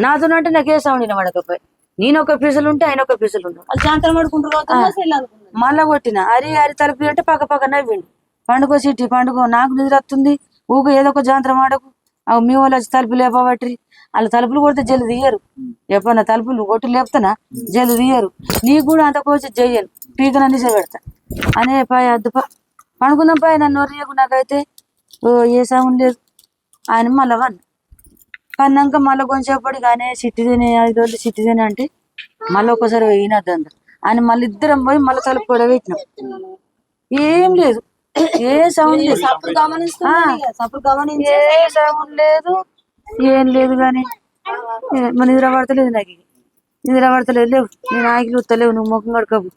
నాతో అంటే నాకే సౌండ్ వినబడకపోయి నేను ఒక పీసులు ఉంటే ఆయన ఒక పీసులు ఉంటాడు మళ్ళా కొట్టిన అరి తలుపు అంటే పక్క నవ్విండు పండుగ సిట్టి పండుగ నాకు నిద్ర వస్తుంది ఊక ఏదో ఒక జాంతరం ఆడకు మీ వాళ్ళు వచ్చి తలుపు లేపబట్టి వాళ్ళు తలుపులు కొడితే జల్లు తీయరు ఎప్పుడన్నా తలుపులు కొట్టి లేపుతానా జల్లు తీయరు నీకు కూడా అంత కోసి చెయ్యను పీకనన్నీ పెడతా అనే పాయ అద్దు పండుకుందాం పాయ నన్ను నొరియకు నాకైతే ఏ సౌండ్ లేదు ఆయన మళ్ళా పన్నాక మళ్ళీ కొంచెంసేపటి కానీ సిట్టిదేనే 5 రోజులు సిట్టిదేనే అంటే మళ్ళీ ఒకసారి వేయినద్దు ఆయన మళ్ళీ ఇద్దరం పోయి మళ్ళీ తలుపు కూడా పెట్టినాం ఏం లేదు ఏ సౌండ్ లేదు ఏ సౌండ్ లేదు ఏం లేదు కానీ నిద్ర పడతలేదు నాకు నిద్ర పడతలేదు లేవు నేను ఆగిలు వస్తలేవు నువ్వు ముఖం కడకవు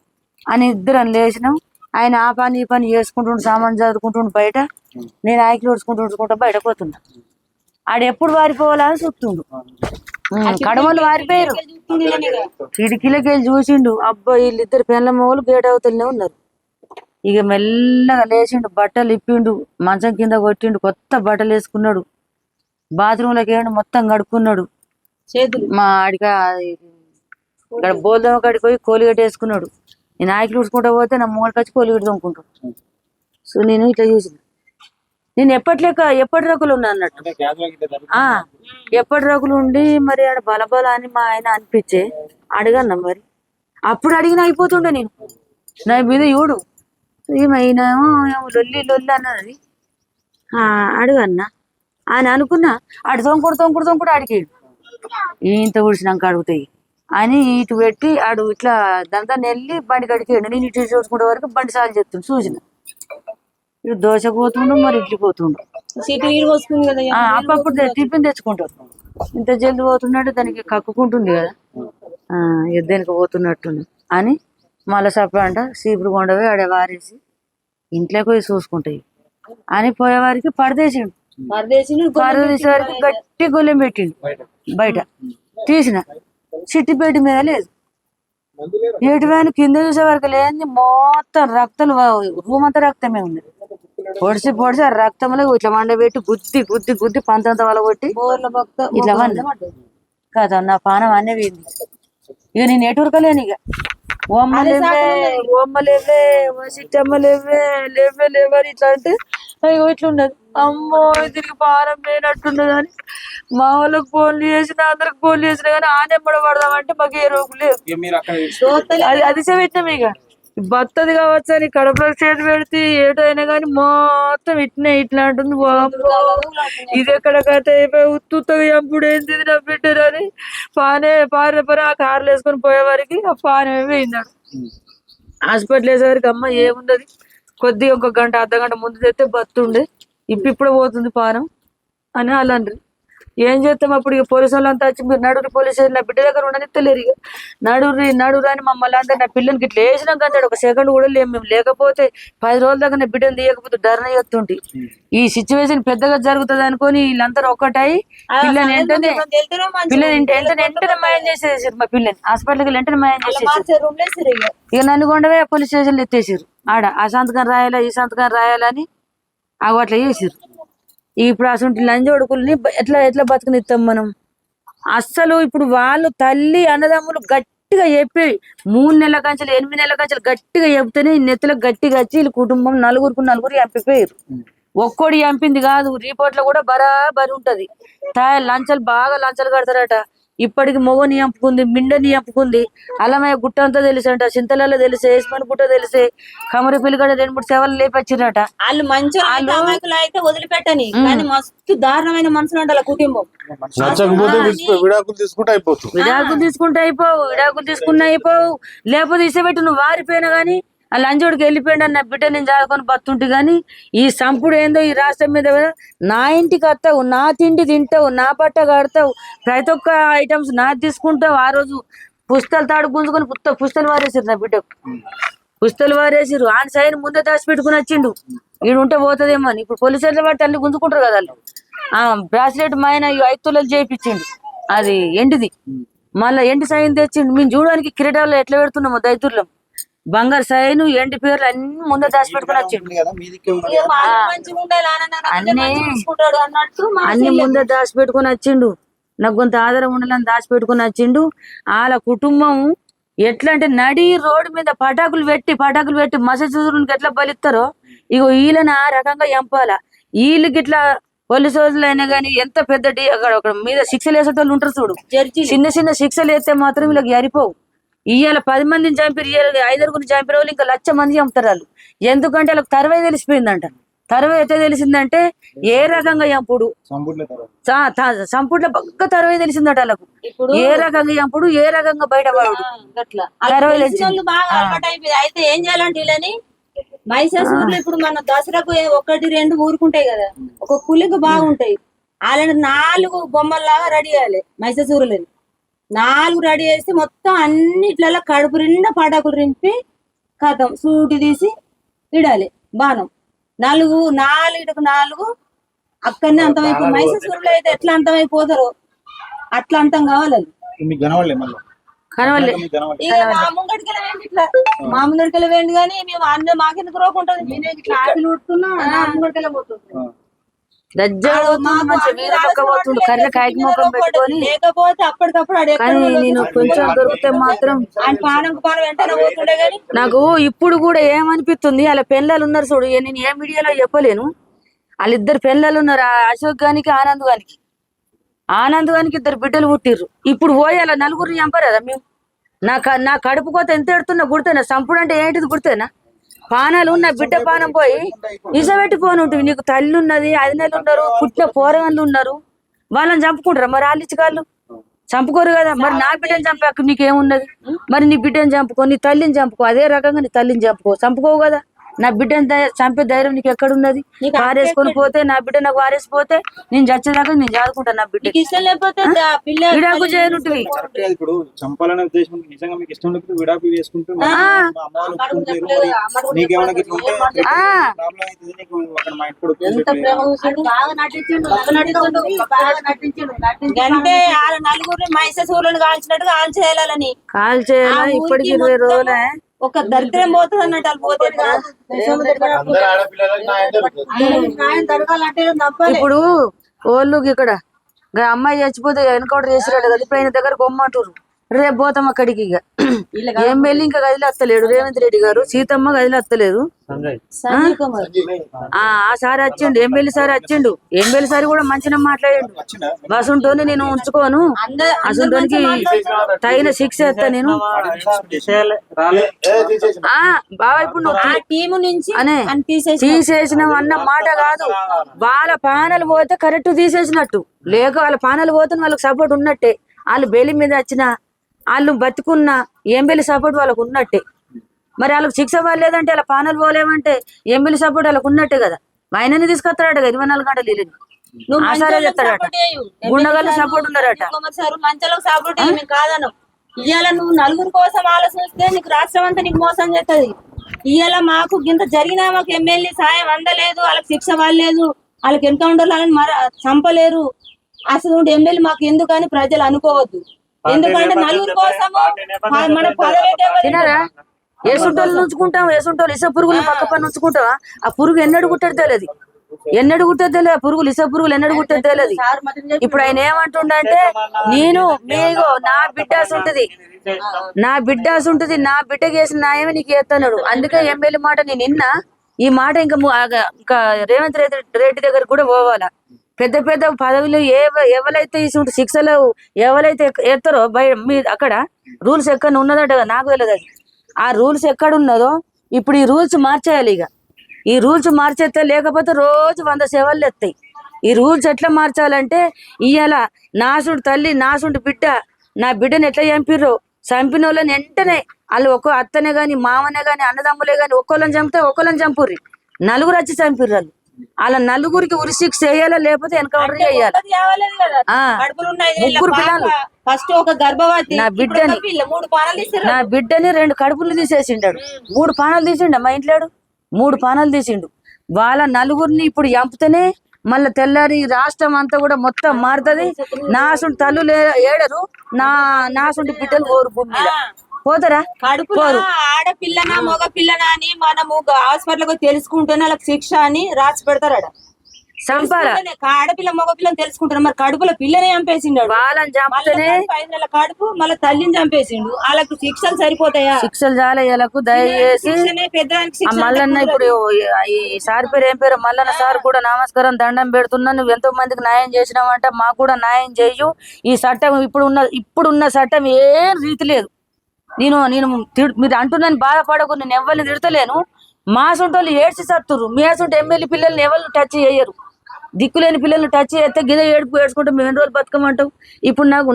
అని ఇద్దరం లేచినాం. ఆయన ఆ పని ఈ పని చేసుకుంటుండు సామాన్ చదువుకుంటుండు బయట నేను ఆగిలు ఉడుచుకుంటూ బయట పోతున్నా. ఆడ ఎప్పుడు వారిపోవాలని చూస్తుండు కడమలు వారిపోయారు చెప్తుండే నేను ఇక. కిటికీలకి వెళ్ళి చూసిండు, అబ్బా వీళ్ళిద్దరు పెళ్ళ మొగలు గేట్ అవతలనే ఉన్నారు. ఇక మెల్లగా లేచిండు, బట్టలు ఇప్పిండు, మంచం కింద కొట్టిండు, కొత్త బట్టలు వేసుకున్నాడు, బాత్రూంలోకి వెళ్ళి మొత్తం కడుక్కున్నాడు. చేతులు మా ఆడిక ఇక్కడ బోల్దమ్మ కాడికి పోయి కోలిగట్ట వేసుకున్నాడు. నేను ఆయికి ఊడ్చుకుంటా పోతే నా మూలకి వచ్చి కోలిగట్ట తోముకుంటాడు. సో నేను ఇట్లా చూసిన, నేను ఎప్పటి రకులు ఉన్నా అన్నట్టు. ఎప్పటి రకులు ఉండి మరి ఆడ బలబల అని మా ఆయన అనిపించే అడగన్నా. మరి అప్పుడు అడిగిన అయిపోతుండే నేను, నా మీద చూడు ఏమైనామో లొల్లి లొల్లి అన్నది. అడుగన్నా అని అనుకున్నా. ఆడు తొంకుడు అడిగాడు, ఇంత ఊడిసినాక అడుగుతాయి అని ఇటు పెట్టి ఆడు ఇట్లా దాని వెళ్ళి బండి కడిగాడు. నేను ఇటు చూసుకుంటే వరకు బండి సాగు చెప్తుండు. చూసిన ఇటు దోశ పోతుండు, మరి ఇడ్లీ పోతుండు. సీటు నీరు పోసుకుంది కదా. అప్పుడు టిఫిన్ తెచ్చుకుంటాడు. ఇంత జల్ది పోతున్నాడు, దానికి కక్కుకుంటుంది కదా, దేనికి పోతున్నట్టుంది అని మళ్ళా సపరంట సీపుడు కొండపోయి ఆడ వారేసి ఇంట్లోకి పోయి చూసుకుంటాయి అని పోయేవారికి పడదేసిండు. పరదేసేవారికి గట్టి గొల్లెం పెట్టిండు. బయట తీసిన చిట్టిపేట మీద లేదు, ఏటి వ్యాన్ కింద చూసే వరకు లేని మొత్తం రక్తాలు, రూమ్ అంతా రక్తమే ఉంది. పొడిచి ఆ రక్తంలో ఇట్లా మండబెట్టి గుద్ది పంతంత వల్ల కొట్టి ఇట్లా కదా నా పానం అనే పోయింది. ఇక నేను ఎటురకలేను. ఇక ఓమ్మలేవే లేవని ఇట్లా అంటే అయ్యో ఇట్లున్నది. అమ్మో తిరిగి పానం లేనట్టున్నది అని మా వాళ్ళకి ఫోన్లు చేసిన, అందరికి ఫోన్లు చేసినా కానీ ఆనెమ్మడ పడదామంటే మాకు ఏ రోగు లేదు. అది పెట్టినాం. ఇక బత్తది కావచ్చు అని కడపలో చేతి పెడితే ఏటైనా కానీ మొత్తం ఇట్లా అంటుంది. ఇది ఎక్కడ కథ అయిపోయి ఉత్తుగా ఎంపుడు ఏంది నా పెట్టారని పారే ఆ కార్లు వేసుకొని పోయేవారికి ఆ పానే పోయిందాడు. హాస్పిటల్ వేసేవారికి అమ్మ ఏముండదు, కొద్దిగా ఒక గంట అర్ధగంట ముందు తెస్తే బతుండే, ఇప్పుడు పోతుంది పానం అని వాళ్ళు అంటారు. ఏం చేస్తాం అప్పుడు? ఇక పోలీసు వాళ్ళంతా వచ్చి మీరు నడురు పోలీస్ స్టేషన్, నా బిడ్డ దగ్గర ఉండనిస్తలేరు. ఇక నడురు అని మమ్మల్ని అంతా నా పిల్లలకి ఇట్లా వేసినాక అంటాడు. ఒక సెకండ్ కూడా లేము మేము. లేకపోతే 10 రోజుల దాకా నా బిడ్డను తీయకపోతే ధర్నా చేస్తుంటే ఈ సిచ్యువేషన్ పెద్దగా జరుగుతుంది అనుకొని వీళ్ళందరూ ఒక్కటై పిల్లని వెంటనే మాయం చేసేసారు. మా పిల్లని హాస్పిటల్కి వెంటనే మాయం చేసేసారు. ఇక నన్ను కొండవే పోలీస్ స్టేషన్లో ఎత్తేసారు. ఆడ ఆ సంతకం రాయాలా ఈ సంతకం రాయాలని అవి అట్లా చేసారు. ఇప్పుడు అసలు లంచ్ కొడుకుల్ని ఎట్లా బతుకునిస్తాం మనం? అస్సలు ఇప్పుడు వాళ్ళు తల్లి అన్నదమ్ములు గట్టిగా చెప్పి 3 నెలల కంచెలు 8 నెలల కంచెలు గట్టిగా చెప్తేనే నెత్తులకు గట్టిగా వచ్చి వీళ్ళ కుటుంబం నలుగురు చంపిపోయారు. ఒక్కోడి చంపింది కాదు, రిపోర్ట్ లో కూడా బరాబరి ఉంటది. బాగా లంచాలు కడతారట. ఇప్పటికి మొగని చంపుకుంది, మిండని చంపుకుంది, అల్లమయ్య గుట్ట అంతా తెలుసంట, చింతలలో తెలిసే, ఏస్మన్ గుట్ట తెలిసే, కమరి పిల్లగడ 2-3 సేవలు లేపచ్చిరట. వాళ్ళు మంచి అయితే వదిలిపెట్టని, కానీ మస్తు దారుణమైన మనుషులు అంట కుటుంబం. విడాకులు తీసుకుంటే అయిపోవు, లేకపోతే ఇసబెట్టి నువ్వు వారిపోయినా గానీ ఆ లంచోడికి వెళ్ళిపోయాడు నా బిడ్డ నేను చదువుకొని బతుంటే. కానీ ఈ సంపుడు ఏందో ఈ రాష్ట్రం మీద, నా ఇంటికి వస్తావు, నా తిండి తింటావు, నా బట్ట కడతావు, ప్రతి ఒక్క ఐటమ్స్ నాది తీసుకుంటావు. ఆ రోజు పుస్తలు తాడు గుంజుకొని పుస్తలు వారేసారు నా బిడ్డకు, పుస్తలు వారేసారు. ఆయన సైన్ ముందే దాచి పెట్టుకుని వచ్చిండు, ఈడు ఉంటే పోతుందేమో అని. ఇప్పుడు పోలీసులు బట్టి అల్లి గుంజుకుంటారు కదా వాళ్ళు. బ్రాస్లెట్ మా ఆయన 5 తులాలు చేయించిండు, అది ఎండిది. మళ్ళీ ఎండి సైన్ తెచ్చిండు. మేము చూడడానికి కిరీటాల్లో ఎట్లా పెడుతున్నాము దైతుర్లం, బంగారు సైను ఎండి పేర్లు అన్ని ముందే దాచి పెట్టుకుని వచ్చిండు. అన్ని ముందే దాచి పెట్టుకుని వచ్చిండు. నాకు కొంత ఆధారం ఉండాలని దాచి పెట్టుకుని వచ్చిండు. వాళ్ళ కుటుంబం ఎట్లా అంటే నడి రోడ్డు మీద పటాకులు పెట్టి మసూరునికి ఎట్లా బలిస్తారో ఇగో వీళ్ళని ఆ రకంగా చంపాల. వీళ్ళకి ఇట్లా పోలీసు రోజులు అయినా కానీ ఎంత పెద్ద అక్కడ మీద శిక్షలు వేసేటోళ్ళు ఉంటారు చూడు, చిన్న శిక్షలు వేస్తే మాత్రం వీళ్ళకి సరిపోవు. ఇవాళ 10 మందిని చంపారు, 5 చంపిన వాళ్ళు ఇంకా 1,00,000 మంది చంపుతారు వాళ్ళు. ఎందుకంటే వాళ్ళకి తరవై తెలిసిపోయిందంట. తరవై ఎట్లా తెలిసిందంటే ఏ రకంగా చంపుడు, సంపుట్లో బాగా తరవై తెలిసిందట వాళ్ళకు. ఏ రకంగా చంపుడు, ఏ రకంగా బయటపడు తరవై తెలిసింది. అయితే ఏం చేయాలంటే వీళ్ళని మైసాసూర్లో ఇప్పుడు మన దసరాకు 1-2 ఊరుకుంటాయి కదా, ఒక పులికి బాగుంటాయి. వాళ్ళని 4 బొమ్మల్లాగా రెడీ చేయాలి. మైసాసూరులని 4 రెడీ చేసి మొత్తం అన్నిట్లలో కడుపు నిండా పటాకులు రింపి కథం సూటి తీసి ఇడాలి బాణం. 4 అక్కడనే అంతమైపో. మైసూరులో అయితే ఎట్లా అంతమైపోతారో అట్లా అంతం కావాలి. కనవలే మీకు కనబడలేదు. ఇక మా ముంగడికి వేయండి ఇట్లా మా ముంగడికి వేయండి కానీ మేము అన్న మాకెందుకు రోకుంటుంది నేనే ఇట్లా ఆపిల్ ఉడుతున్నా నా ముంగడికి పోతుంది దజ్జాడు పోతుండు కర్ర కాయకి ముఖం పెట్టుకొని. లేకపోతే అప్పటికప్పుడు ఆడ ఎక్కడ కానీ నేను కొంచెం దొరికితే మాత్రం ఆయన పానం వెంటనే పోతుండే గాని నాకు ఇప్పుడు కూడా ఏమనిపిస్తుంది అలా పిల్లలు ఉన్నారు చూడు నేను ఏ మీడియాలో చెప్పలేను. వాళ్ళిద్దరు పిల్లలు ఉన్నారు, ఆ అశోక్ గానికి ఆనంద్ గానికి. ఆనంద్ గానికి 2 బిడ్డలు పుట్టిర్రు. ఇప్పుడు పోయి అలా నలుగురిని చంపారు కదా మేము. నా కడుపు కోత ఎంత ఎడుతున్నా గుడితేనా? సంపుడు అంటే ఏంటిది గుడితేనా? పానాలు ఉన్న బిడ్డ పానం పోయి ఇసబెట్టి పోను ఉంటుంది. నీకు తల్లి ఉన్నది, 5 నెలలు ఉన్నారు, పుట్టిన పోరగాళ్ళు ఉన్నారు, వాళ్ళని చంపుకుంటారా? మరి ఆలిచ్చికాళ్ళు చంపుకోరు కదా. మరి నా బిడ్డని చంపాక నీకేమున్నది? మరి నీ బిడ్డని చంపుకో, నీ తల్లిని చంపుకో, అదే రకంగా నీ తల్లిని చంపుకోవు కదా. నా బిడ్డని చంపే ధైర్యం నీకు ఎక్కడున్నది? వారేసుకొని పోతే నా బిడ్డ నాకు వారేసిపోతే నేను చచ్చేదాకా నేను చదువుకుంటాను. నా బిడ్డ ఇష్టం లేకపోతే విడాకు చేయనుంటివి. కరెక్టే అది. ఇప్పుడు చంపాలనే ఉద్దేశం నిజంగా మీకు ఇష్టం లేకపోతే విడాకులు వేసుకుంటూ మా అమ్మ వాళ్ళు ఒప్పుకుంటారు. మరి నీకేమైనా గిట్ల ఉంటే ప్రాబ్లం అవుతుంది. నీకు అక్కడ మా ఇంటి కూడా ఒప్పుకోవట్లేదు. అంటే వాళ్ళ నలుగురిని మైసూరులను కాల్చినట్టుగా కాల్చేయాలని కాల్ చేయాలా? ఇప్పటికి 20 రోజులే. ఒక దరిద్రం పోతుంది అన్నట్టు వాళ్ళు పోతుంది కదా. అందరు ఆడపిల్లలకు న్యాయం జరుగుతుంది. ఇప్పుడు ఓళ్ళు ఇక్కడ అమ్మాయి చచ్చిపోతే ఎన్కౌంటర్ చేసిరాడు కదా. ఇప్పుడు ఆయన దగ్గర కొమ్మంటారు. రేపు పోతాం అక్కడికి. ఇక ఎమ్మెల్యే ఇంకా గదిలో వస్తలేడు రేవంత్ రెడ్డి గారు, సీతమ్మ గదిలో వస్తలేదు. సంజయ్ కుమార్ ఆ సార్ వచ్చిండు, ఎమ్మెల్యే సార్ వచ్చిండు. ఎమ్మెల్యే సార్ కూడా మంచిగా మాట్లాడిండు. వసుంటోని నేను ఉంచుకోను, అసంటోనికి తగిన శిక్ష ఇస్తా నేను. బాబా ఇప్పుడు నువ్వు టీము నుంచి అనే తీసేసిన అన్న మాట కాదు. వాళ్ళ పానాలు పోతే కరెక్ట్ తీసేసినట్టు, లేక వాళ్ళ పానాలు పోతే వాళ్ళకి సపోర్ట్ ఉన్నట్టే. వాళ్ళు బెయిల్ మీద వచ్చిన వాళ్ళు బతుకున్న ఎమ్మెల్యే సపోర్ట్ వాళ్ళకు ఉన్నట్టే. మరి వాళ్ళకి శిక్ష పడలేదంటే వాళ్ళ పానాలు పోలేమంటే ఎమ్మెల్యే సపోర్ట్ వాళ్ళకు ఉన్నట్టే కదా. ఆయనని తీసుకొస్తాడట కదా 24 గంటలు వీళ్ళని ఆసారా చెప్తాడట. గుండగల్లు సపోర్ట్ ఉన్నారట. మంచాలకు సపోర్ట్ మేము కాదను. ఇవాళ నువ్వు నలుగురు కోసం ఆలోచిస్తే నీకు రాష్ట్రం అంతా నీకు మోసం చేస్తుంది. ఇవాళ మాకు ఇంత జరిగినా మాకు ఎమ్మెల్యే సాయం అందలేదు, వాళ్ళకి శిక్ష పడలేదు, వాళ్ళకి ఎన్కౌంటర్లు వాళ్ళని చంపలేరు. అసలు ఎమ్మెల్యే మాకు ఎందుకని ప్రజలు అనుకోవద్దు. ఎందుకంటే నలుగురు కోసము మన పదవి తినరా? ఏసుంటోళ్ళు ఉంచుకుంటాం, ఏసుంటోళ్ళు ఇస పురుగులు పక్క పని ఉంచుకుంటావా? ఆ పురుగు ఎన్నడు కుట్టదు తెలియదు, ఎన్నడు కుట్టదు తెలియదు. పురుగులు ఇస పురుగులు ఎన్నడు కుట్టదు తెలియదు. ఇప్పుడు ఆయన ఏమంటుండంటే నేను మీగో నా బిడ్డాస్ ఉంటది, నా బిడ్డాస్ ఉంటది, నా బిడ్డకి వేసిన న్యాయమే నీకు చేస్తున్నాడు. అందుకే ఎమ్మెల్యే మాట నేను నిన్న ఈ మాట ఇంకా రేవంత్ రెడ్డి దగ్గర కూడా పోవాలా. పెద్ద పెద్ద పదవులు ఎవరైతే ఇసుంటు శిక్షలు ఎవరైతే ఎత్తారో మీ అక్కడ రూల్స్ ఎక్కడ ఉన్నదట కదా, నాకు తెలియదు అది. ఆ రూల్స్ ఎక్కడ ఉన్నదో ఇప్పుడు ఈ రూల్స్ మార్చేయాలి. ఇక ఈ రూల్స్ మార్చేస్తే లేకపోతే రోజు 100 సేవలు ఎత్తాయి. ఈ రూల్స్ ఎట్లా మార్చాలంటే ఇవాళ నాసుంటి తల్లి నాసుంటి బిడ్డ నా బిడ్డను ఎట్లా చంపిర్రో చంపిన వాళ్ళని వెంటనే వాళ్ళు ఒక్కో అత్తనే గాని మామనే గాని అన్నదమ్ములే గాని ఒక్కోళ్ళని చంపితే ఒక్కోళ్ళని చంపుర్రి. నలుగురు వచ్చి చంపిర్రు వాళ్ళు. వాళ్ళ నలుగురికి ఉరి శిక్ష చేయాలా లేకపోతే ఎన్కౌంటర్ చేయాలి. ముగ్గురు పిల్లలు ఫస్ట్ ఒక గర్భవతి నా బిడ్డని 2 కడుపులు తీసేసిండాడు. 3 పానాలు తీసిండు. మా ఇంట్లో 3 పానాలు తీసిండు. వాళ్ళ నలుగురిని ఇప్పుడు చంపితేనే మళ్ళీ తెల్లారి రాష్ట్రం అంతా కూడా మొత్తం మారుతుంది. నాసుంటి తల్లులు ఏడరు, నాసుంటి బిడ్డలు ఓరు భూమి మీద పోతారా? కడుపులో ఆడపిల్లనా మగ పిల్లనా అని మనము హాస్పిటల్ తెలుసుకుంటేనే వాళ్ళకి శిక్ష అని రాసి పెడతారట. చంపాలా? ఆడపిల్ల మగ పిల్లని తెలుసుకుంటారు. మరి కడుపులో పిల్లని చంపేసిండు, వాళ్ళని చంపితేనే 5 నెలల కడుపు మళ్ళీ తల్లిని చంపేసిండు. వాళ్ళకి శిక్షలు సరిపోతాయా? శిక్షలు చాలా వీళ్ళకు దయచేసి మల్లన్న. ఇప్పుడు ఈ సార్ పేరు ఏం పేరు? మల్లన్న సార్ కూడా నమస్కారం దండం పెడుతున్నా. నువ్వు ఎంతో మందికి న్యాయం చేసినావంట, మాకు కూడా న్యాయం చెయ్యు. ఈ చట్టం ఇప్పుడున్న చట్టం ఏం రీతి లేదు. నేను మీరు అంటున్నాను బాధపడకు, నేను ఎవరిని తిడతలేను. మా సొంటోళ్ళు ఏడ్చి సత్తురు. మీ సొంట ఎమ్మెల్యే పిల్లల్ని ఎవరు టచ్ చేయరు. దిక్కులేని పిల్లల్ని టచ్ చేస్తే గిద ఏడ్చుకుంటే మేము 2 రోజులు బతుకమంటాం. ఇప్పుడు నాకు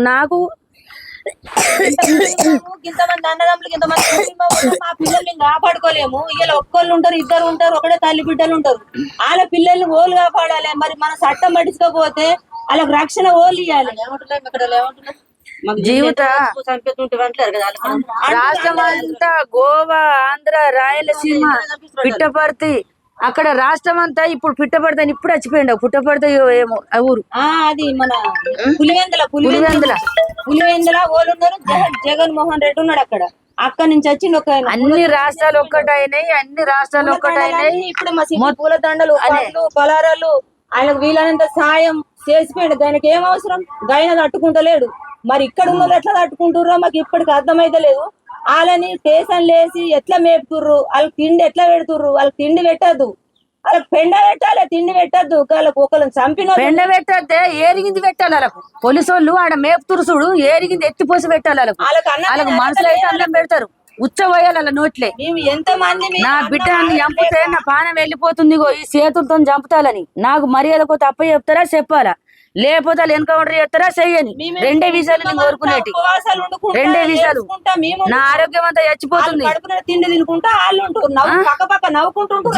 ఇంతమంది అన్నదమ్ములకి ఇంతమంది మా పిల్లల్ని కాపాడుకోలేము. ఇలా ఒక్కళ్ళు ఉంటారు, 2 ఉంటారు, ఒకటే తల్లి బిడ్డలు ఉంటారు. వాళ్ళ పిల్లల్ని ఓళ్ళు కాపాడాలి. మరి మన చట్టం పట్టించుకోకపోతే వాళ్ళకి రక్షణ ఓళ్ళు ఇవ్వాలి. జీవిత రాష్ట్రం అంతా గోవా, ఆంధ్ర, రాయలసీమ, పిట్టపర్తి అక్కడ రాష్ట్రం అంతా ఇప్పుడు పుట్టపడతాను ఇప్పుడు వచ్చిపోయిండు పుట్టపడతా ఏమో ఆ ఊరు అది మన పులివెందుల వాళ్ళు ఉన్నారు. జగన్మోహన్ రెడ్డి ఉన్నాడు అక్కడ నుంచి వచ్చిండు ఒక ఆయన. అన్ని రాష్ట్రాలు ఒక్కటైనాయి అన్ని రాష్ట్రాలు ఒక్కటైనాయి. ఇప్పుడు మా సిటీ పూల దండలు పండ్లు పలారాలు ఆయనకు వీలైనంత సాయం చేసిపోయాడు. దానికి ఏం అవసరం గాయన తట్టుకుంటలేడు. మరి ఇక్కడ ఉన్న వాళ్ళు ఎట్లా తట్టుకుంటుర్రో మాకు ఇప్పటికి అర్థమైతే లేదు. వాళ్ళని స్టేషన్లు వేసి ఎట్లా మేపుతుర్రు, వాళ్ళకి తిండి ఎట్లా పెడుతుర్రు. వాళ్ళకి తిండి పెట్టద్దు, వాళ్ళకి పెండ పెట్టాలి, తిండి పెట్టద్దు. వాళ్ళకి ఒకరిని చంపిన పెండ పెట్టద్దే ఏరిగింది పెట్టాలి. వాళ్ళకు పోలీసు వాళ్ళు ఆడ మేపుతురు చూడు ఏరిగింది ఎత్తిపోసి పెట్టాలి. వాళ్ళకు మనుషులు అయితే అన్నం పెడతారు ఉచ్చబోయాలి అలా నోట్లే. ఎంత మంది నా బిడ్డని చంపితే నా పానం వెళ్ళిపోతుంది ఈ చేతులతో చంపుతాలని. నాకు మర్యాదకు తప్ప చెప్తారా చెప్పాలా, లేకపోతే వాళ్ళు ఎన్కౌంటర్ చేస్తారా చెయ్యని. రెండే విషయాలు నేను కోరుకునేటి, రెండే విషయాలు. నా ఆరోగ్యం అంతా చచ్చిపోతుంది. తిండి తినుకుంటా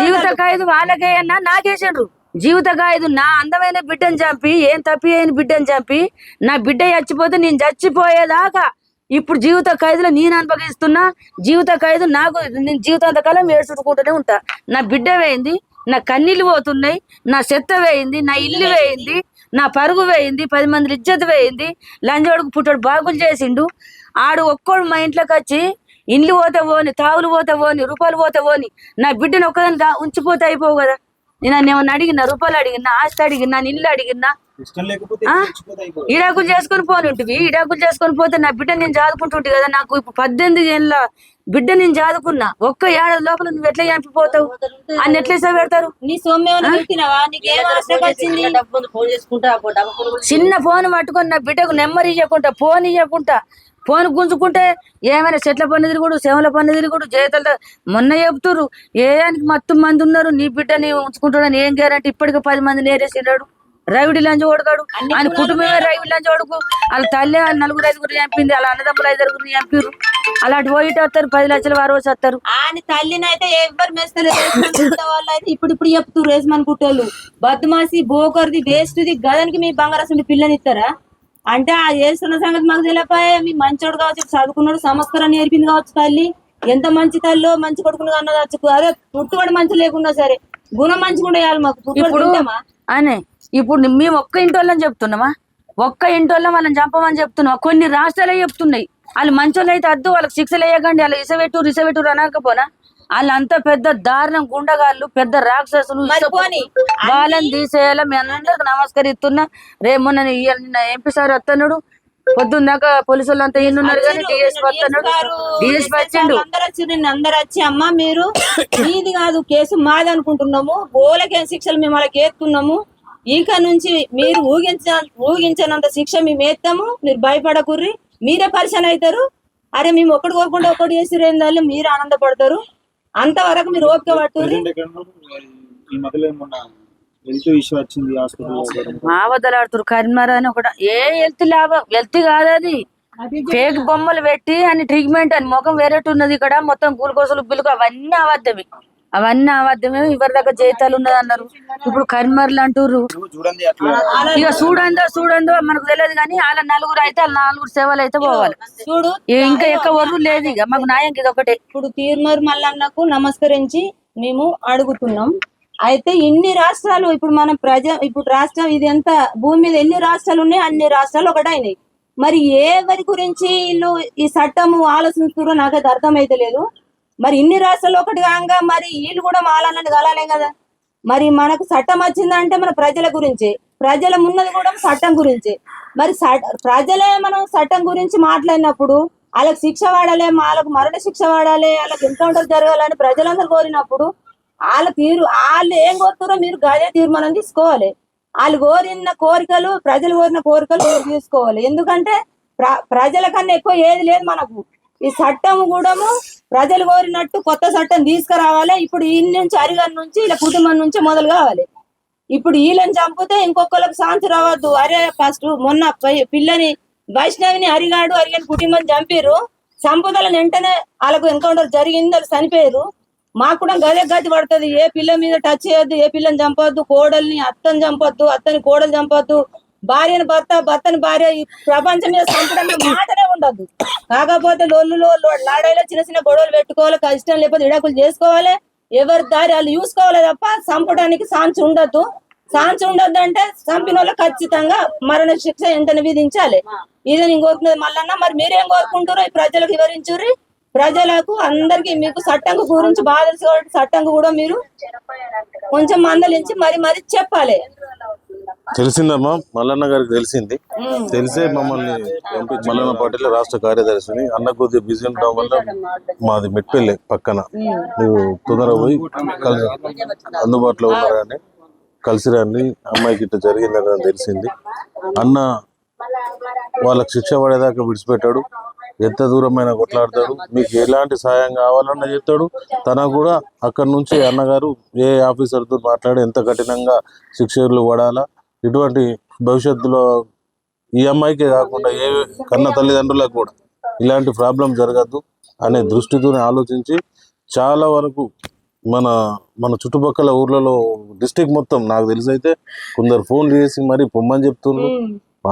జీవిత ఖైదు వాళ్ళకే అన్నా నాకేసిండ్రు జీవిత ఖైదు. నా అందమైన బిడ్డని చంపి ఏం తప్పి అయిన బిడ్డని చంపి నా బిడ్డ చచ్చిపోతే నేను చచ్చిపోయేదాకా ఇప్పుడు జీవిత ఖైదులో నేను అనుభవిస్తున్నా. జీవిత ఖైదు నాకు నేను జీవితాంతకాలం ఏడ్చుకుంటూనే ఉంటా. నా బిడ్డ వేయింది, నా కన్నీళ్ళు పోతున్నాయి, నా చెత్త వేయింది, నా ఇల్లు వేయింది, నా పరుగు వేయింది, 10 మంది ఇజ్జత్ వేయింది. లంజోడుకు పుట్టాడు బాగులు చేసిండు. ఆడు ఒక్కోడు మా ఇంట్లోకి వచ్చి ఇండ్లు పోతే పోని, తావులు పోతే పోని, రూపాయలు పోతే పోని, నా బిడ్డను ఒక్కదాన్ని ఉంచిపోతే అయిపోవు కదా. నేను ఏమన్నా అడిగినా, రూపాయలు అడిగినా, ఆస్తి అడిగినా, ఇల్లు అడిగినా. ఇడాకులు చేసుకొని పోని ఉంటుంది. ఇడాకులు చేసుకొని పోతే నా బిడ్డ నేను చదువుకుంటుంటే కదా. నాకు ఇప్పుడు 18 ఏళ్ళ బిడ్డ నేను చదువుకున్నా. ఒక్క ఏడాది లోపల నువ్వు ఎట్లా చంపిపోతావు అని ఎట్లా పెడతారు. చిన్న ఫోన్ పట్టుకొని నా బిడ్డకు నెమ్మది ఇవ్వకుండా ఫోన్ ఇవ్వకుండా ఫోన్ గుంజుకుంటే ఏమైనా చెట్ల పన్ను తిరుగుడు, శవల పన్ను తిరుగుడు, చేతులతో మొన్న చెబుతురు ఏనికి మొత్తం మంది ఉన్నారు నీ బిడ్డని ఉంచుకుంటాడని. ఏం గ్యారంటీ? ఇప్పటికి 10 మంది నేరేసినాడు. రవిడి లంచ్ ఓడగాడు ఆయన కుటుంబమే రవిడి లంచ్ ఓడుకు. వాళ్ళ తల్లి వాళ్ళ 4-5 చంపింది, వాళ్ళ అన్నదమ్ములు 5 చంపారు. అలాంటి పోయిட்டு వస్తారు 10 లక్షలు వారు వస్తారు. ఆయన తల్లిని అయితే ఎవరు మెస్తలేదు. వాళ్ళు అయితే ఇప్పుడు చెప్తారు రేస్మన్ కుట్టోళ్ళు బద్మాసి బోకర్ది వేస్ట్ది గదానికి మీ బంగారసుండి పిల్లని ఇస్తారా అంటే ఆ చేస్తున్న సంగతి మాకు తెలియపాయే. మీ మంచోడు కావచ్చు, చదువుకున్నాడు, సంస్కారం నేర్పింది కావచ్చు. తల్లి ఎంత మంచి తల్లో మంచి కొడుకుని అన్నదచ్చు. అదే పుట్టుబడి మంచి లేకున్నా సరే గుణం మంచిగా ఉండాలి మాకు. పుట్టుబడి అనే ఇప్పుడు మేము ఒక్క ఇంటోళ్ళని చెప్తున్నామా, ఒక్క ఇంటోళ్ళ వాళ్ళని చంపమని చెప్తున్నామా? కొన్ని రాష్ట్రాలే చెప్తున్నాయి వాళ్ళు మంచోళ్ళు అయితే అద్దు వాళ్ళకి శిక్షలు వేయకండి, వాళ్ళ ఇసవెట్టూరు అనకపోనా. వాళ్ళంతా పెద్ద దారుణం గుండగాళ్ళు, పెద్ద రాక్షసులు. వాళ్ళని తీసేయాల. మీ అందరికి నమస్కరిస్తున్నా. రేపు మొన్న ఎంపీ సార్ వస్తున్నాడు, పొద్దున్నాక పోలీసు వాళ్ళు అంతా ఇన్నున్నారు కానీ డిఎస్పీ వస్తున్నాడు. డిఎస్పీ వచ్చిండు. అందరు వచ్చి అమ్మ మీరు మీది కాదు కేసు మాది అనుకుంటున్నాము, ఓలకేం శిక్షలు మేము వాళ్ళకి ఎత్తున్నాము. ఇక నుంచి మీరు ఊహించినంత శిక్ష మేము ఎత్తాము. మీరు భయపడకుర్రి, మీరే పరిచయం అవుతారు. అరే మేము ఒకటి కోరుకుంటే ఒకటి చేసి రేందాళ్ళు మీరు ఆనందపడతారు. అంతవరకు మీరు ఓపిక పట్టుర్రి. మావదలాడుతారు కరీంనగర్ అని ఒకటి. ఏ హెల్త్ లాభం హెల్త్ కాదు అది. ఫేక్ బొమ్మలు పెట్టి అని ట్రీట్మెంట్ అని ముఖం వేరేట్టు ఉన్నది. ఇక్కడ మొత్తం గ్లూకోజులు బిల్లు అవన్నీ అబద్ధమే, అవన్నీ అబద్ధమే. ఎవరి దగ్గర జీతాలు ఉన్నది అన్నారు. ఇప్పుడు కరీంనగర్లు అంటారు. ఇక చూడందో మనకు తెలియదు కానీ వాళ్ళ 4 అయితే వాళ్ళ 4 సేవలు అయితే పోవాలి. చూడు ఇంకా ఎక్కువ వరకు లేదు. ఇక మాకు న్యాయం ఇది ఒకటే. ఇప్పుడు తీర్మర్ మల్లన్నకు నమస్కరించి మేము అడుగుతున్నాం. అయితే ఇన్ని రాష్ట్రాలు ఇప్పుడు మనం ఇప్పుడు రాష్ట్రం ఇది ఎంత భూమి మీద ఎన్ని రాష్ట్రాలు ఉన్నాయి, అన్ని రాష్ట్రాలు ఒకటైనాయి. మరి ఎవరి గురించి వీళ్ళు ఈ చట్టము ఆలోచిస్తున్నారో నాకైతే అర్థమైతే లేదు. మరి ఇన్ని రాష్ట్రాలు ఒకటి కాగా మరి వీళ్ళు కూడా మాలాలని కలాలే కదా. మరి మనకు చట్టం వచ్చిందంటే మన ప్రజల గురించి, ప్రజల ఉన్నది కూడా చట్టం గురించి. మరి ప్రజలే మనం చట్టం గురించి మాట్లాడినప్పుడు వాళ్ళకి శిక్ష వాడాలి, వాళ్ళకు మరణ శిక్ష వాడాలి, వాళ్ళకి ఎన్కౌంటర్ జరగాలని ప్రజలందరూ కోరినప్పుడు వాళ్ళు ఏం కోరుతారో మీరు గదే తీర్మానం తీసుకోవాలి. వాళ్ళు కోరిన కోరికలు, ప్రజలు కోరిన కోరికలు తీసుకోవాలి. ఎందుకంటే ప్రజల కన్నా ఎక్కువ ఏది లేదు మనకు. ఈ చట్టం కూడా ప్రజలు కోరినట్టు కొత్త చట్టం తీసుకురావాలి. ఇప్పుడు ఈ నుంచి అరిగన్ నుంచి ఇలా కుటుంబం నుంచి మొదలు కావాలి. ఇప్పుడు వీళ్ళని చంపితే ఇంకొకరికి శాంతి రావద్దు. అరే ఫస్ట్ మొన్న పిల్లని వైష్ణవిని అరిగని కుటుంబం చంపారు. చంపుదలని వెంటనే వాళ్ళకు ఎన్కౌంటర్ జరిగింది, వాళ్ళు చనిపోయారు. మాకు కూడా గదే గతి పడుతుంది. ఏ పిల్ల మీద టచ్ చేయొద్దు, ఏ పిల్లని చంపొద్దు, కోడల్ని అత్తని చంపొద్దు, అత్తని కోడలు చంపొద్దు, భార్యని భర్తని భార్య. ఈ ప్రపంచం మీద చంపడం మాటనే ఉండద్దు. కాకపోతే లాడైలో చిన్న చిన్న గొడవలు పెట్టుకోవాలి, కష్టం లేకపోతే విడాకులు చేసుకోవాలి. ఎవరి దారి వాళ్ళు చూసుకోవాలి తప్ప చంపడానికి ఛాన్స్ ఉండద్దు. ఛాన్స్ ఉండద్దు అంటే చంపిన వాళ్ళు ఖచ్చితంగా మరణ శిక్ష వెంటనే విధించాలి. ఇది నేను కోరుకునేది. మళ్ళన్నా మరి మీరేం కోరుకుంటారో ఈ ప్రజలకు వివరించుర్రి. ప్రజలకు అందరికి మీకు చట్టం గురించి బాగా తెలుసు కాబట్టి చట్టం కూడా మీరు కొంచెం మందలించి మరి చెప్పాలి. తెలిసిందమ్మా, మల్లన్న గారికి తెలిసింది. తెలిసే మమ్మల్ని పంపించి మల్లన్న పార్టీలో రాష్ట్ర కార్యదర్శిని అన్న కొద్దిగా బిజీ ఉండడం వల్ల మాది మెట్పల్లి పక్కన మీరు తొందరగా పోయి అందుబాటులో ఉన్నారని కలిసి రండి, అమ్మాయికి ఇట్లా జరిగిందని తెలిసింది. అన్న వాళ్ళకి శిక్ష పడేదాకా విడిచిపెట్టాడు. ఎంత దూరమైనా కొట్లాడతాడు. మీకు ఎలాంటి సాయం కావాలన్నా చెప్తాడు. తనకు కూడా అక్కడి నుంచి అన్నగారు ఏ ఆఫీసర్తో మాట్లాడి ఎంత కఠినంగా శిక్షలు పడాలా, ఇటువంటి భవిష్యత్తులో ఈ అమ్మాయికే కాకుండా ఏ కన్న తల్లిదండ్రులకు కూడా ఇలాంటి ప్రాబ్లం జరగద్దు అనే దృష్టితోనే ఆలోచించి చాలా వరకు మన చుట్టుపక్కల ఊర్లలో డిస్టిక్ మొత్తం నాకు తెలిసి అయితే కొందరు ఫోన్లు చేసి మరి పొమ్మని చెప్తున్నారు.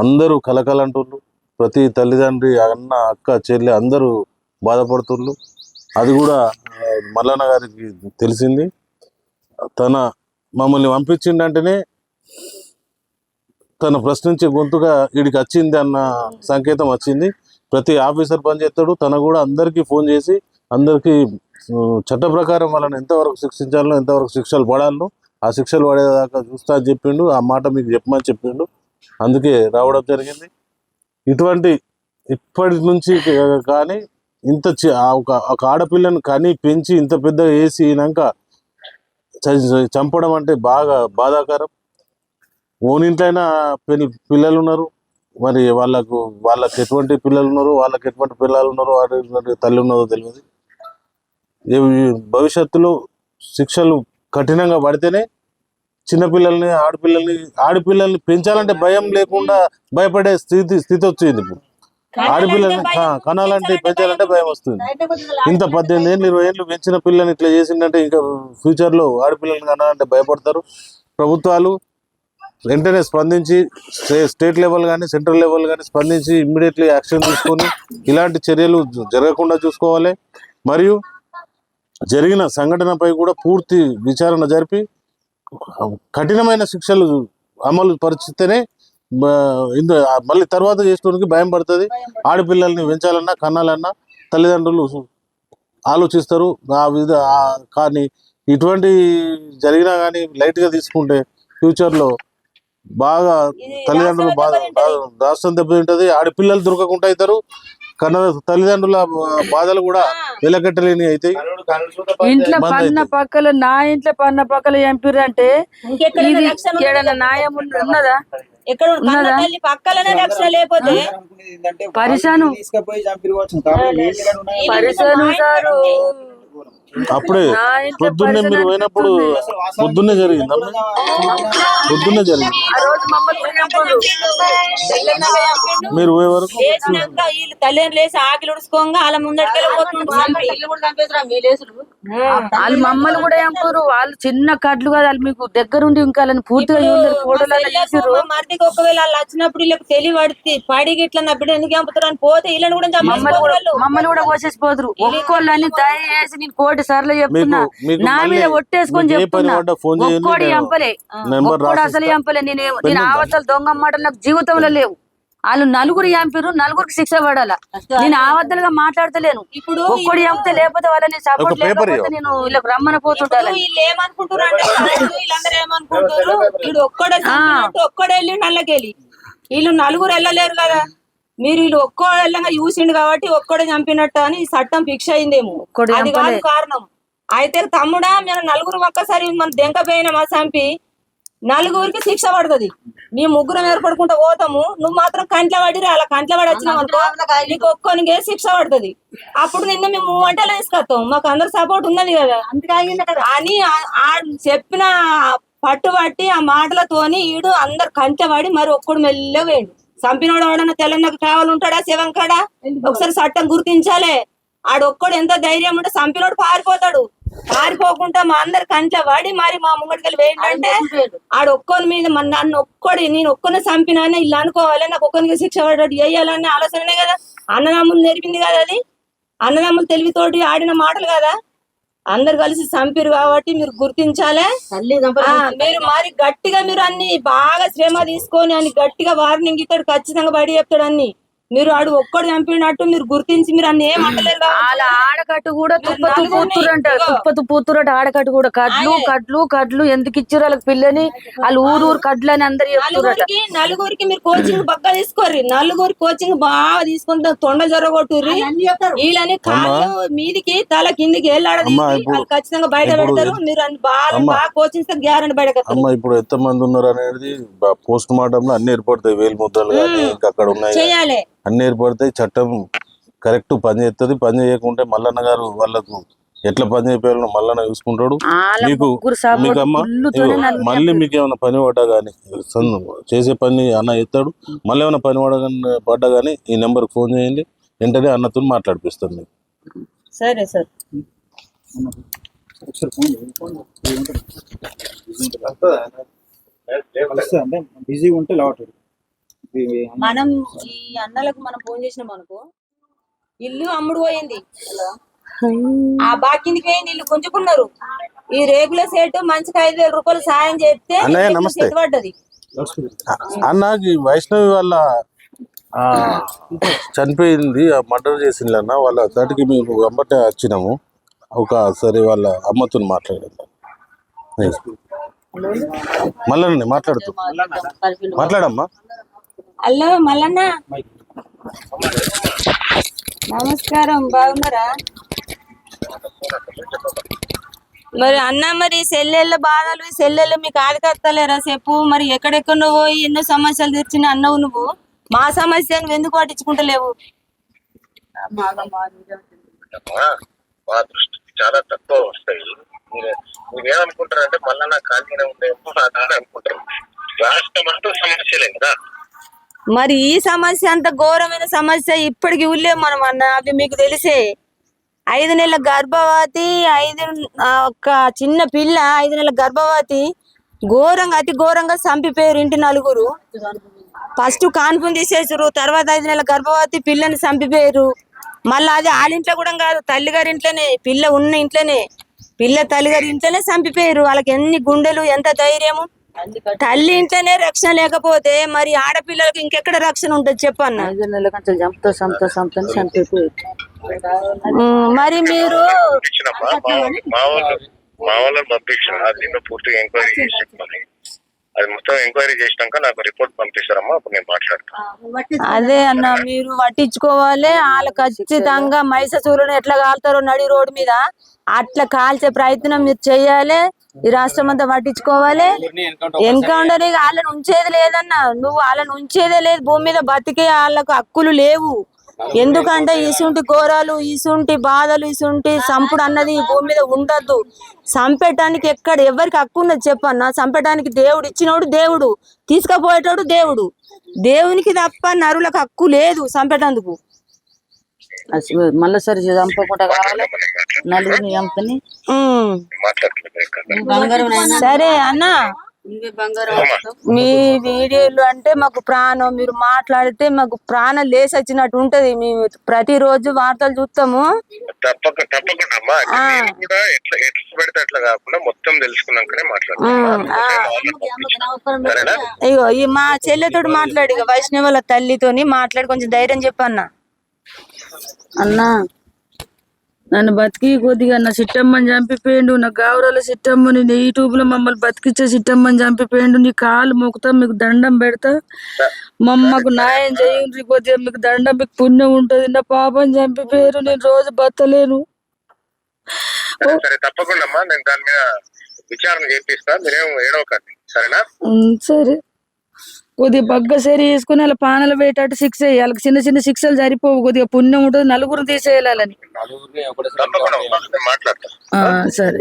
అందరూ కలకలంటున్నారు. ప్రతి తల్లిదండ్రి, అన్న, అక్క, చెల్లి అందరూ బాధపడుతున్నారు. అది కూడా మల్లన్న గారికి తెలిసింది. తన మమ్మల్ని పంపించిందంటేనే తన ప్రశ్నించే గొంతుగా వీడికి వచ్చింది అన్న సంకేతం వచ్చింది. ప్రతి ఆఫీసర్ పనిచేస్తాడు. తన కూడా అందరికీ ఫోన్ చేసి అందరికీ చట్ట ప్రకారం వాళ్ళని ఎంతవరకు శిక్షించాలో, ఎంతవరకు శిక్షలు పడాలో ఆ శిక్షలు పడేదాకా చూస్తా అని చెప్పిండు. ఆ మాట మీకు చెప్పమని చెప్పిండు. అందుకే రావడం జరిగింది. ఇప్పటి నుంచి కానీ ఇంత ఒక ఆడపిల్లని కని పెంచి ఇంత పెద్ద వేసినాక చంపడం అంటే బాగా బాధాకరం. ఓనింట్లైనా పిల్లలు ఉన్నారు. మరి వాళ్ళకి ఎటువంటి పిల్లలు ఉన్నారు, వాళ్ళకి ఎటువంటి పిల్లలు ఉన్నారు, వాళ్ళ తల్లి ఉన్నదో తెలియదు. భవిష్యత్తులో శిక్షలు కఠినంగా పడితేనే చిన్నపిల్లల్ని, ఆడపిల్లల్ని పెంచాలంటే భయం లేకుండా భయపడే స్థితి వచ్చింది. ఇప్పుడు ఆడపిల్లల్ని కనాలంటే పెంచాలంటే భయం వస్తుంది. ఇంత 18 ఏళ్ళు 20 ఏళ్ళు పెంచిన పిల్లని ఇట్లా చేసిందంటే ఇంకా ఫ్యూచర్లో ఆడపిల్లల్ని కనాలంటే భయపడతారు. ప్రభుత్వాలు వెంటనే స్పందించి స్టేట్ లెవెల్ కానీ సెంట్రల్ లెవెల్ కానీ స్పందించి ఇమ్మీడియట్లీ యాక్షన్ తీసుకొని ఇలాంటి చర్యలు జరగకుండా చూసుకోవాలి. మరియు జరిగిన సంఘటనపై కూడా పూర్తి విచారణ జరిపి కఠినమైన శిక్షలు అమలు పరిచితేనే మళ్ళీ తర్వాత చేసుకోవడానికి భయం పడుతుంది. ఆడపిల్లల్ని పెంచాలన్నా కన్నాలన్నా తల్లిదండ్రులు ఆలోచిస్తారు. కానీ ఇటువంటి జరిగినా కానీ లైట్గా తీసుకుంటే ఫ్యూచర్లో బాగా తల్లిదండ్రులు రాష్ట్రం దెబ్బతింటది. ఆడపిల్లలు దొరకకుండా అవుతారు. కన్న తల్లిదండ్రుల బాధలు కూడా వెలకట్టలేని అయితే ఇంట్లో పన్న పక్కల నా ఇంట్లో పన్న పక్కల ఎంపీరు అంటే ఏడన్నా న్యాయం ఉన్నదా? ఎక్కడ పక్కలనే రక్షణ లేకపోతే పరిశాను సారు అప్పుడే పొద్దున్నే మీరు పోయినప్పుడు పొద్దున్నే జరిగింది. మీరు పోయే వరకు తల్లిదండ్రులు లేసి ఆకిలు ఉడుచుకోగా వాళ్ళ వాళ్ళు మమ్మల్ని కూడా చంపారు. వాళ్ళు చిన్న కట్లు కదా, వాళ్ళు మీకు దగ్గరుండి ఇంకా పూర్తిగా మరిదికి ఒకవేళ వాళ్ళు వచ్చినప్పుడు వీళ్ళకి తెలియబడి పడిగి ఇట్లా నా బిడ్డ ఎందుకు చంపుతారు అని పోతే వీళ్ళని కూడా మమ్మల్ని కూడా కోసేసిపోతారు. ఒక్కోళ్ళని దయచేసి నేను 1 సార్లు చెప్తున్నా, నా మీద ఒట్టేసుకొని చెప్తున్నా. ఒక్కోడి చంపలే, ఒక్కోడు అసలు చంపలే. నేను ఆవతలు దొంగ మాటలు నాకు జీవితంలో లేవు. వాళ్ళు 9 చంపారు, 9కి శిక్ష పడాలా. నేను ఆవద్దలుగా మాట్లాడతలేను. ఇప్పుడు ఒక్కడి చంపితే లేకపోతే వాళ్ళని సపోర్ట్ లేకపోతే నేను వీళ్ళకి రమ్మని పోతుంటాను. వీళ్ళు ఏమనుకుంటారు అంటే వీళ్ళందరూ ఏమనుకుంటారు, వీడు ఒక్కడే వెళ్ళి నల్లకెళ్ళి వీళ్ళు 9 వెళ్ళలేరు కదా. మీరు వీళ్ళు ఒక్కళ్ళంగా చూసిండు కాబట్టి ఒక్కడే చంపినట్టు అని చట్టం ఫిక్స్ అయిందేమో. అది కాదు కారణం. అయితే తమ్ముడా మేము 9 ఒక్కసారి మనం దెంకపోయినామా చంపి 9కి శిక్ష పడుతుంది. మేము 3 ఏర్పడుకుంటా పోతాము, నువ్వు మాత్రం కంట్ల పడిరా. అలా కంట్ల పడి వచ్చినావు అనుకో నీకు ఒక్కొనికి శిక్ష పడుతుంది. అప్పుడు నిన్న మేము 3 గంటలు తీసుకొస్తాం, మాకు అందరు సపోర్ట్ ఉన్నది కదా అని చెప్పిన పట్టుబట్టి ఆ మాటలతోని ఈడు అందరు కంట్ల పడి మరి ఒక్కడు మెల్లగా వేయండు. చంపినోడు ఎవడన్నా తెలంగాణకు కావాలంటాడా శివంకాడా? ఒకసారి చట్టం గుర్తించాలే. ఆడొక్కడు ఎంత ధైర్యం ఉంటే చంపినోడు పారిపోతాడు. పారిపోకుండా మా అందరు కంట్ల పడి మరి మా ముంగడికి వేయండి. ఆడొక్కని మీద నేను ఒక్కనే చంపినానే ఇలా అనుకోవాలి, నాకు ఒక్కరికి శిక్ష పడ్డట్టు వేయాలనే ఆలోచననే కదా. అన్నదమ్ములు నేర్పింది కదా, అది అన్నదమ్ములు తెలివితోటి ఆడిన మాటలు కదా. అందరు కలిసి చంపిరు కాబట్టి మీరు గుర్తించాలి. మీరు మరి గట్టిగా మీరు అన్ని బాగా శ్రమ తీసుకొని అన్ని గట్టిగా వార్నింగ్ ఇస్తాడు, ఖచ్చితంగా బయట చెప్తాడు అన్ని. మీరు ఆడు ఒక్కడు చంపినట్టు మీరు గుర్తించి మీరు అన్ని ఏం అంటలేరు. వాళ్ళ ఆడకట్టు కూడా తుప్పతు పూతురంట, తుప్పతు పూతురట ఆడకట్టు కూడా. కడ్లు ఎందుకు ఇచ్చారు వాళ్ళకి పిల్లని? వాళ్ళు ఊరు కడ్లు అని అందరు చెప్తురట. నలుగురికి మీరు కోచింగ్ బాగా తీసుకోర్రి, నలుగురి కోచింగ్ బాగా తీసుకుంటే తొండ జరగొట్టుర్రి. వీళ్ళని కాళ్ళు మీదికి తల కిందికి వెళ్ళాడది ఖచ్చితంగా బయట పెడతారు. మీరు అన్ని బాగా కోచింగ్ గ్యారెంటీ బయట. అమ్మ ఇప్పుడు ఎంత మంది ఉన్నారు అనేది పోస్ట్ మార్టం లో అన్ని ఏర్పడతాయి, వేలు ముద్దలు కానీ ఇంకా అక్కడ ఉన్నాయి చేయాలి, అన్ని ఏర్పడతాయి. చట్టం కరెక్ట్ పని చేస్తుంది. పని చేయకుంటే మల్లన్న గారు వాళ్ళకు ఎట్లా పని చేయలేను మల్లన్న చూసుకుంటాడు. మీకు అమ్మ మళ్ళీ మీకు ఏమైనా పని పడ్డా గానీ చేసే పని అన్న ఎత్తాడు. మళ్ళీ ఏమైనా పని పడ్డా గానీ ఈ నెంబర్కి ఫోన్ చేయండి, వెంటనే అన్నతో మాట్లాడిపిస్తాను మీకు. సరే సార్. అంటే బిజీగా ఉంటే లావట్లేదు. మనం ఈ అన్నలకు మనం ఫోన్ చేసినాం అనుకో, ఇల్లు అమ్ముడు పోయింది, ఆ బాకిందికి పోయింది, ఇల్లు గుంజుకున్నారు. ఈ రేగుల సెట్ మంచిగా 5,000 రూపాయలు సాయం చేస్తే పడ్డది. అన్నకి వైష్ణవి వాళ్ళ చనిపోయింది, మర్డర్ చేసింది అన్న. వాళ్ళ దాటికి మేము వెంబటే వచ్చినాము. ఒకసారి వాళ్ళ అమ్మతో మాట్లాడాను. మళ్ళీ మాట్లాడమ్మా. హలో మల్లన్న, నమస్కారం, బాగున్నారా? మరి అన్న, మరి సెల్లెళ్ళ బాధలు సెల్లెళ్ళు మీకు ఆదికత్తలేరా చెప్పు. మరి ఎక్కడెక్కడ పోయి ఎన్నో సమస్యలు తెచ్చిన అన్నవు నువ్వు, మా సమస్య నువ్వు ఎందుకు పట్టించుకుంటలేవు? మా దృష్టికి చాలా తక్కువ వస్తాయి. మీరేమనుకుంటారంటే మళ్ళా నా ఖాళీనే ఉంటే అనుకుంటారు. రాష్ట్రం అంటూ సమస్యలే కదా. మరి ఈ సమస్య అంత ఘోరమైన సమస్య ఇప్పటికి ఊళ్ళేము మనం అన్న. అవి మీకు తెలిసే. 5 నెలల గర్భవతి, ఒక చిన్న పిల్ల 5 నెలల గర్భవతి ఘోరంగా అతి ఘోరంగా చంపిపోయారు ఇంటి నలుగురు. ఫస్ట్ కాన్పుని తీసేసారు, తర్వాత 5 నెలల గర్భవతి పిల్లని చంపిపోయారు. మళ్ళీ అది వాళ్ళింట్లో కూడా కాదు, తల్లిగారి ఇంట్లోనే, పిల్ల ఉన్న ఇంట్లోనే, పిల్ల తల్లిగారి ఇంట్లోనే చంపిపోయారు. వాళ్ళకి ఎన్ని గుండెలు, ఎంత ధైర్యము. తల్లి ఇంట్లోనే రక్షణ లేకపోతే మరి ఆడపిల్లలకు ఇంకెక్కడ రక్షణ ఉంటుంది చెప్పన్న. 5 నెలల కంటే చంపిపోయారు. మరి మీరు మా వాళ్ళని పంపించిన దీంట్లో పూర్తిగా ఎంక్వైరీ చేసి చెప్పాలి. అది మొత్తం ఎంక్వైరీ చేసినాక నాకు రిపోర్ట్ పంపిస్తారమ్మా, అప్పుడు నేను మాట్లాడతాను. అదే అన్న, మీరు పట్టించుకోవాలి. వాళ్ళు ఖచ్చితంగా మైసూరుని ఎట్లా కాలుతారో నడి రోడ్డు మీద అట్లా కాల్చే ప్రయత్నం మీరు చెయ్యాలి. ఈ రాష్ట్రం అంతా పట్టించుకోవాలి. ఎన్కౌంటర్ వాళ్ళని ఉంచేది లేదన్న, నువ్వు వాళ్ళని ఉంచేదే లేదు. భూమి మీద బతికే వాళ్ళకు హక్కులు లేవు. ఎందుకంటే ఇసుంటి ఘోరాలు, ఇసుంటి బాధలు, ఇసుంటి సంపుడు అన్నది ఈ భూమి మీద ఉండద్దు. చంపేటానికి ఎక్కడ ఎవరికి హక్కు ఉన్నది చెప్పన్న? చంపేటానికి దేవుడు ఇచ్చినోడు దేవుడు, తీసుకుపోయేటోడు దేవుడు. దేవునికి తప్ప నరులకు హక్కు లేదు చంపేటందుకు. మళ్ళీ సరి చంపకుండా కావాలి, నలుగురిని చంపని. సరే అన్న, మీ వీడియోలు అంటే మాకు ప్రాణం. మీరు మాట్లాడితే మాకు ప్రాణం లేసి వచ్చినట్టు ఉంటది. మేము ప్రతిరోజు వార్తలు చూస్తాము. అయ్యో, ఈ మా చెల్లెతోటి మాట్లాడి, వైష్ణవి వాళ్ళ తల్లితోని మాట్లాడి కొంచెం ధైర్యం చెప్పన్న. అన్నా, నన్ను బతికి కొద్దిగా నా సిట్టమ్మని చంపిపోయిండు. నా గావరాల సిట్టమ్మని యూట్యూబ్ లో మమ్మల్ని బతికిచ్చే సిట్టమ్మని చంపిపోయిండు. నీ కాలు మొక్కుతా, మీకు దండం పెడతా, మమ్మకు న్యాయం చేయండి కొద్దిగా, మీకు దండం, మీకు పుణ్యం ఉంటది. నా పాపని చంపిపోయారు, నేను రోజు బతలేను. తప్పకుండా నేను దాని మీద విచారణ చేపిస్తా, మీరేం ఏడవకండి, సరేనా? సరే, కొద్దిగా బగ్గ సరి వేసుకుని అలా పానలు పెట్టేటట్టు శిక్ష వేయాలి. వాళ్ళకి చిన్న చిన్న శిక్షలు సరిపోవు, కొద్దిగా పుణ్యం ఉంటుంది. నలుగురు తీసేయాలని. మాట్లాడతా. సరే.